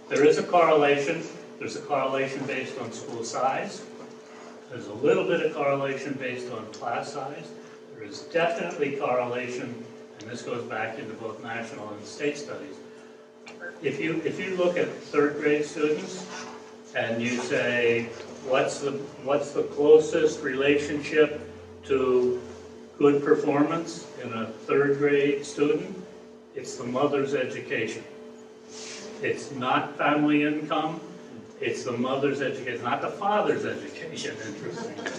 There is a correlation. There's a correlation based on school size. There's a little bit of correlation based on class size. There is definitely correlation, and this goes back into both national and state studies. If you look at third grade students and you say, what's the closest relationship to good performance in a third grade student? It's the mother's education. It's not family income. It's the mother's education, not the father's education, interestingly.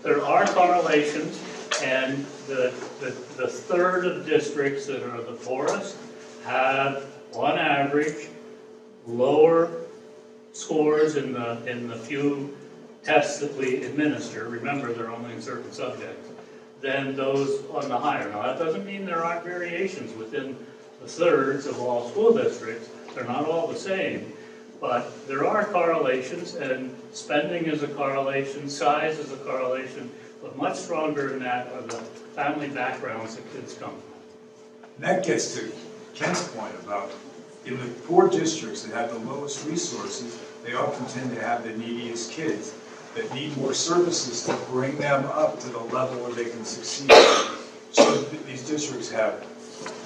There are correlations, and the third of districts that are the poorest have, on average, lower scores in the few tests that we administer. Remember, they're only in certain subjects, than those on the higher. Now, that doesn't mean there aren't variations within the thirds of all school districts. They're not all the same. But there are correlations, and spending is a correlation, size is a correlation, but much stronger than that are the family backgrounds that kids come from. And that gets to Ken's point about, in the poor districts that have the lowest resources, they often tend to have the neediest kids that need more services to bring them up to the level where they can succeed. So these districts have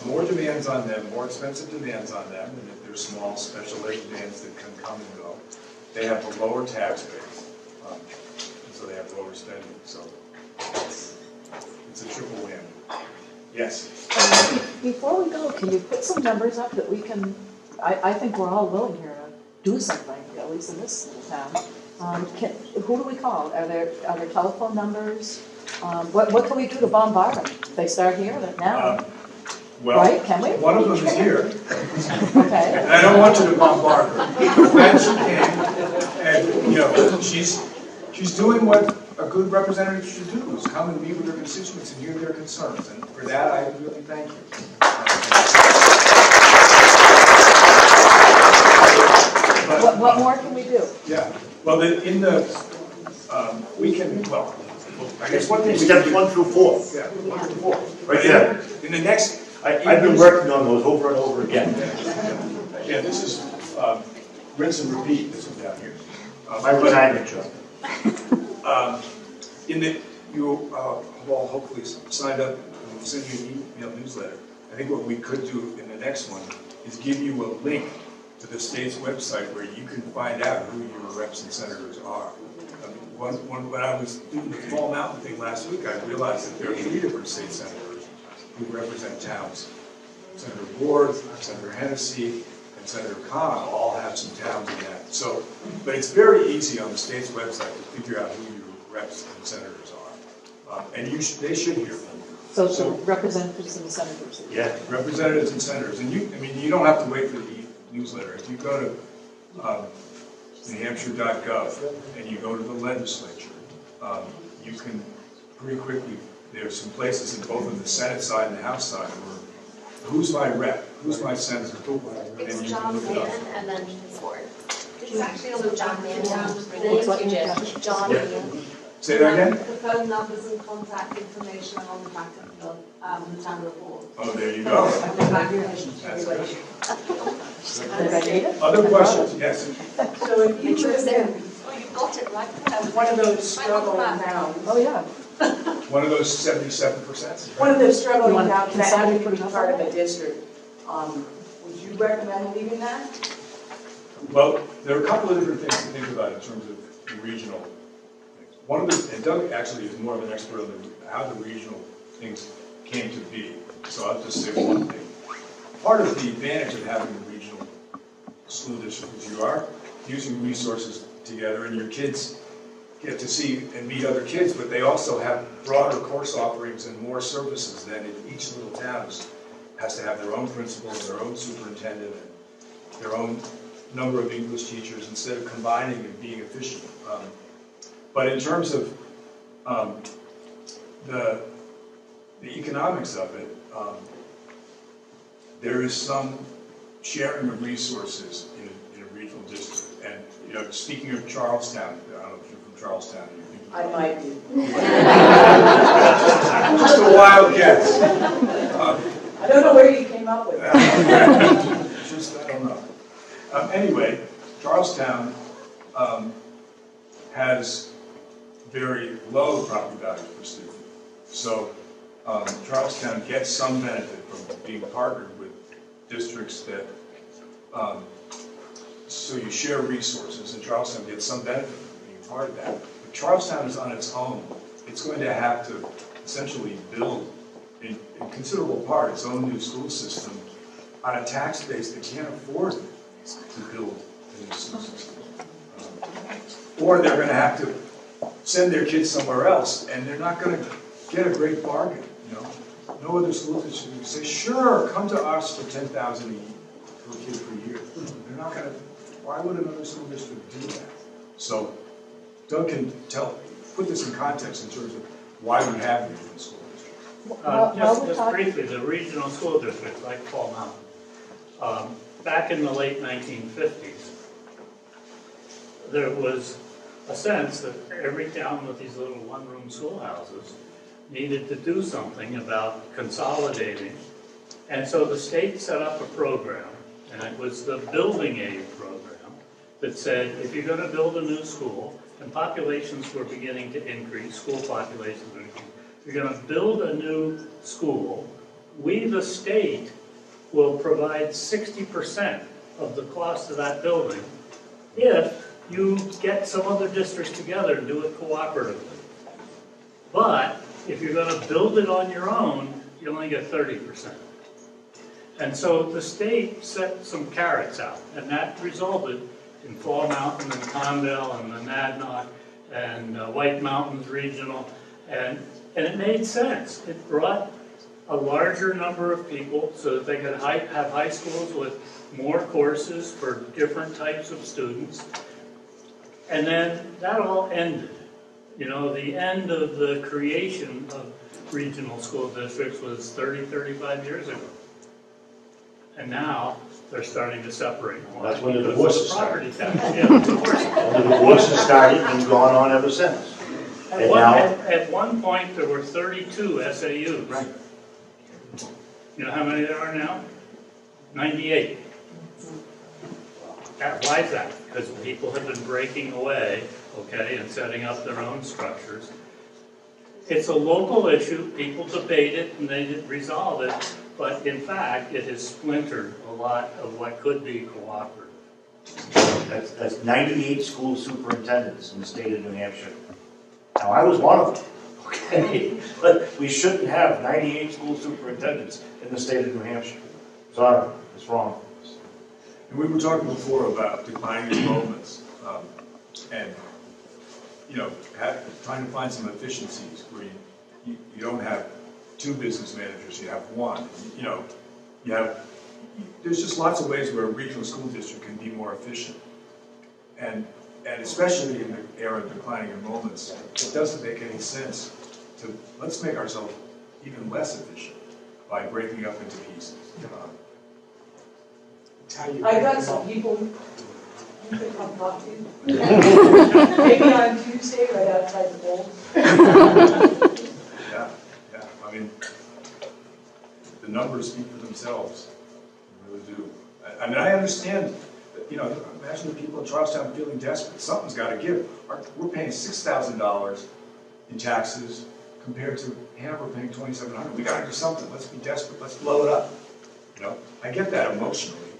more demands on them, more expensive demands on them, and if there's small special ed demands that can come and go, they have a lower tax base, and so they have lower spending. So it's a triple win. Yes. Before we go, can you put some numbers up that we can? I think we're all willing here to do something, at least in this town. Who do we call? Are there telephone numbers? What can we do to bombard them? They start here now. Well, right? Can we? One of them is here. Okay. And I don't want you to bombard her. And she can. And, she's doing what a good representative should do, is come and meet with her constituents and hear their concerns, and for that, I really thank you. What more can we do? Yeah, well, we can, well, I guess one thing. Steps 1 through 4. Yeah, 1 through 4. Right there. In the next. I've been working on those over and over again. Yeah, this is rinse and repeat, this one down here. My retirement job. You all hopefully signed up, and we'll send you an email newsletter. I think what we could do in the next one is give you a link to the state's website where you can find out who your reps and senators are. When I was doing the Fall Mountain thing last week, I realized that there are 3 different state senators who represent towns. Senator Ward, Senator Hennessy, and Senator Khan all have some towns in that. So, but it's very easy on the state's website to figure out who your reps and senators are. And they should hear from you. So the representatives and senators. Yeah, representatives and senators. And you don't have to wait for the newsletter. If you go to NewHampshire.gov and you go to the legislature, you can pretty quickly, there's some places in both on the Senate side and the House side where who's my rep, who's my senator, It's and you can John look it up. Mann and then his board. It's actually also John Mann. John Yeah. Mann. Say that again? The phone numbers and contact information are on the back of the town report. Oh, there you go. That's good. Other questions? Yes. So if you were then Oh, you got it right. one of those struggling towns, Oh, yeah. One of those 77%? one of those struggling You want towns that consolidated had to be for part of a district, would you recommend leaving that? Well, there are a couple of different things to think about in terms of the regional things. One of the, and Doug actually is more of an expert on how the regional things came to be. So I'll just say one thing. Part of the advantage of having a regional school district is you are using resources together, and your kids get to see and meet other kids, but they also have broader course offerings and more services than if each little town has to have their own principal and their own superintendent and their own number of English teachers instead of combining and being efficient. But in terms of the economics of it, there is some sharing of resources in a regional district. And speaking of Charlestown, I don't know if you're from Charlestown. I might be. Just a wild guess. I don't know where you came up with that. I don't know. Anyway, Charlestown has very low property values per student. So Charlestown gets some benefit from being partnered with districts that, so you share resources, and Charlestown gets some benefit from being part of that. If Charlestown is on its own, it's going to have to essentially build, in considerable part, its own new school system on a tax base that can't afford to build a new school system. Or they're going to have to send their kids somewhere else, and they're not going to get a great bargain. No other school district would say, "Sure, come to us for $10,000 per kid per year." They're not going to. Why would another school district do that? So, Doug can put this in context in terms of why we have regional school districts. Just briefly, the regional school districts like Fall Mountain. Back in the late 1950s, there was a sense that every town with these little one-room schoolhouses needed to do something about consolidating. And so the state set up a program, and it was the Building Aid program, that said if you're going to build a new school, and populations were beginning to increase, school populations were increasing, if you're going to build a new school, we, the state, will provide 60% of the cost of that building if you get some other districts together and do it cooperatively. But if you're going to build it on your own, you only get 30%. And so the state set some carrots out, and that resulted in Fall Mountain and Conville and Monadnock and White Mountains Regional, and it made sense. It brought a larger number of people so that they could have high schools with more courses for different types of students. And then that all ended. You know, the end of the creation of regional school districts was 30, 35 years ago. And now they're starting to separate more. That's when the because of divorces property started. tax. Yeah, the divorces. And the divorces started and gone on ever since. And now, At one point, there were 32 SAUs. Right. You know how many there are now? 98. Why is that? Because people have been breaking away, okay, and setting up their own structures. It's a local issue, people debate it and they resolve it, but in fact, it has splintered a lot of what could be cooperative. that's 98 school superintendents in the state of New Hampshire. Now, I was one of them, okay? But we shouldn't have 98 school superintendents in the state of New Hampshire. Sorry, it's wrong. And we were talking before about declining enrollments, and, you know, trying to find some efficiencies where you don't have 2 business managers, you have 1. You know, there's just lots of ways where a regional school district can be more efficient. And especially in the era of declining enrollments, it doesn't make any sense to, let's make ourselves even less efficient by breaking up into pieces. I got some people you could come talk to. Maybe on Tuesday, right outside the bowl. Yeah, I mean, the numbers speak for themselves, they really do. I mean, I understand, you know, imagine the people in Charlestown feeling desperate, something's gotta give. We're paying $6,000 in taxes compared to Hanover paying $2,700. We gotta do something, let's be desperate, let's blow it up. You know, I get that emotionally,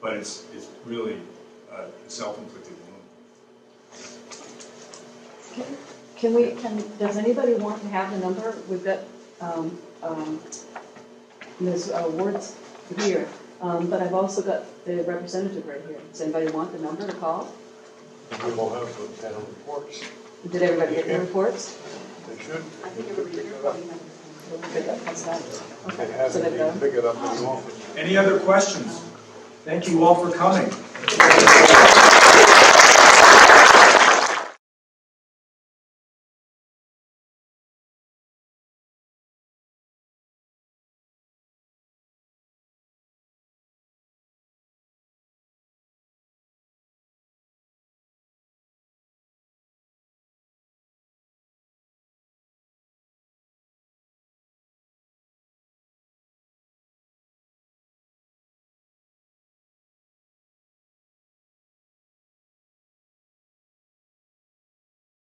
but it's really a self-inflicted wound. Does anybody want to have the number? We've got, Ms. Ward's here, but I've also got the representative right here. Does anybody want the number to call? We will have the panel reports. Did everybody get the reports? They should. I think everybody did. Okay, They haven't so they've even done. picked it up in the office. Any other questions? Thank you all for coming.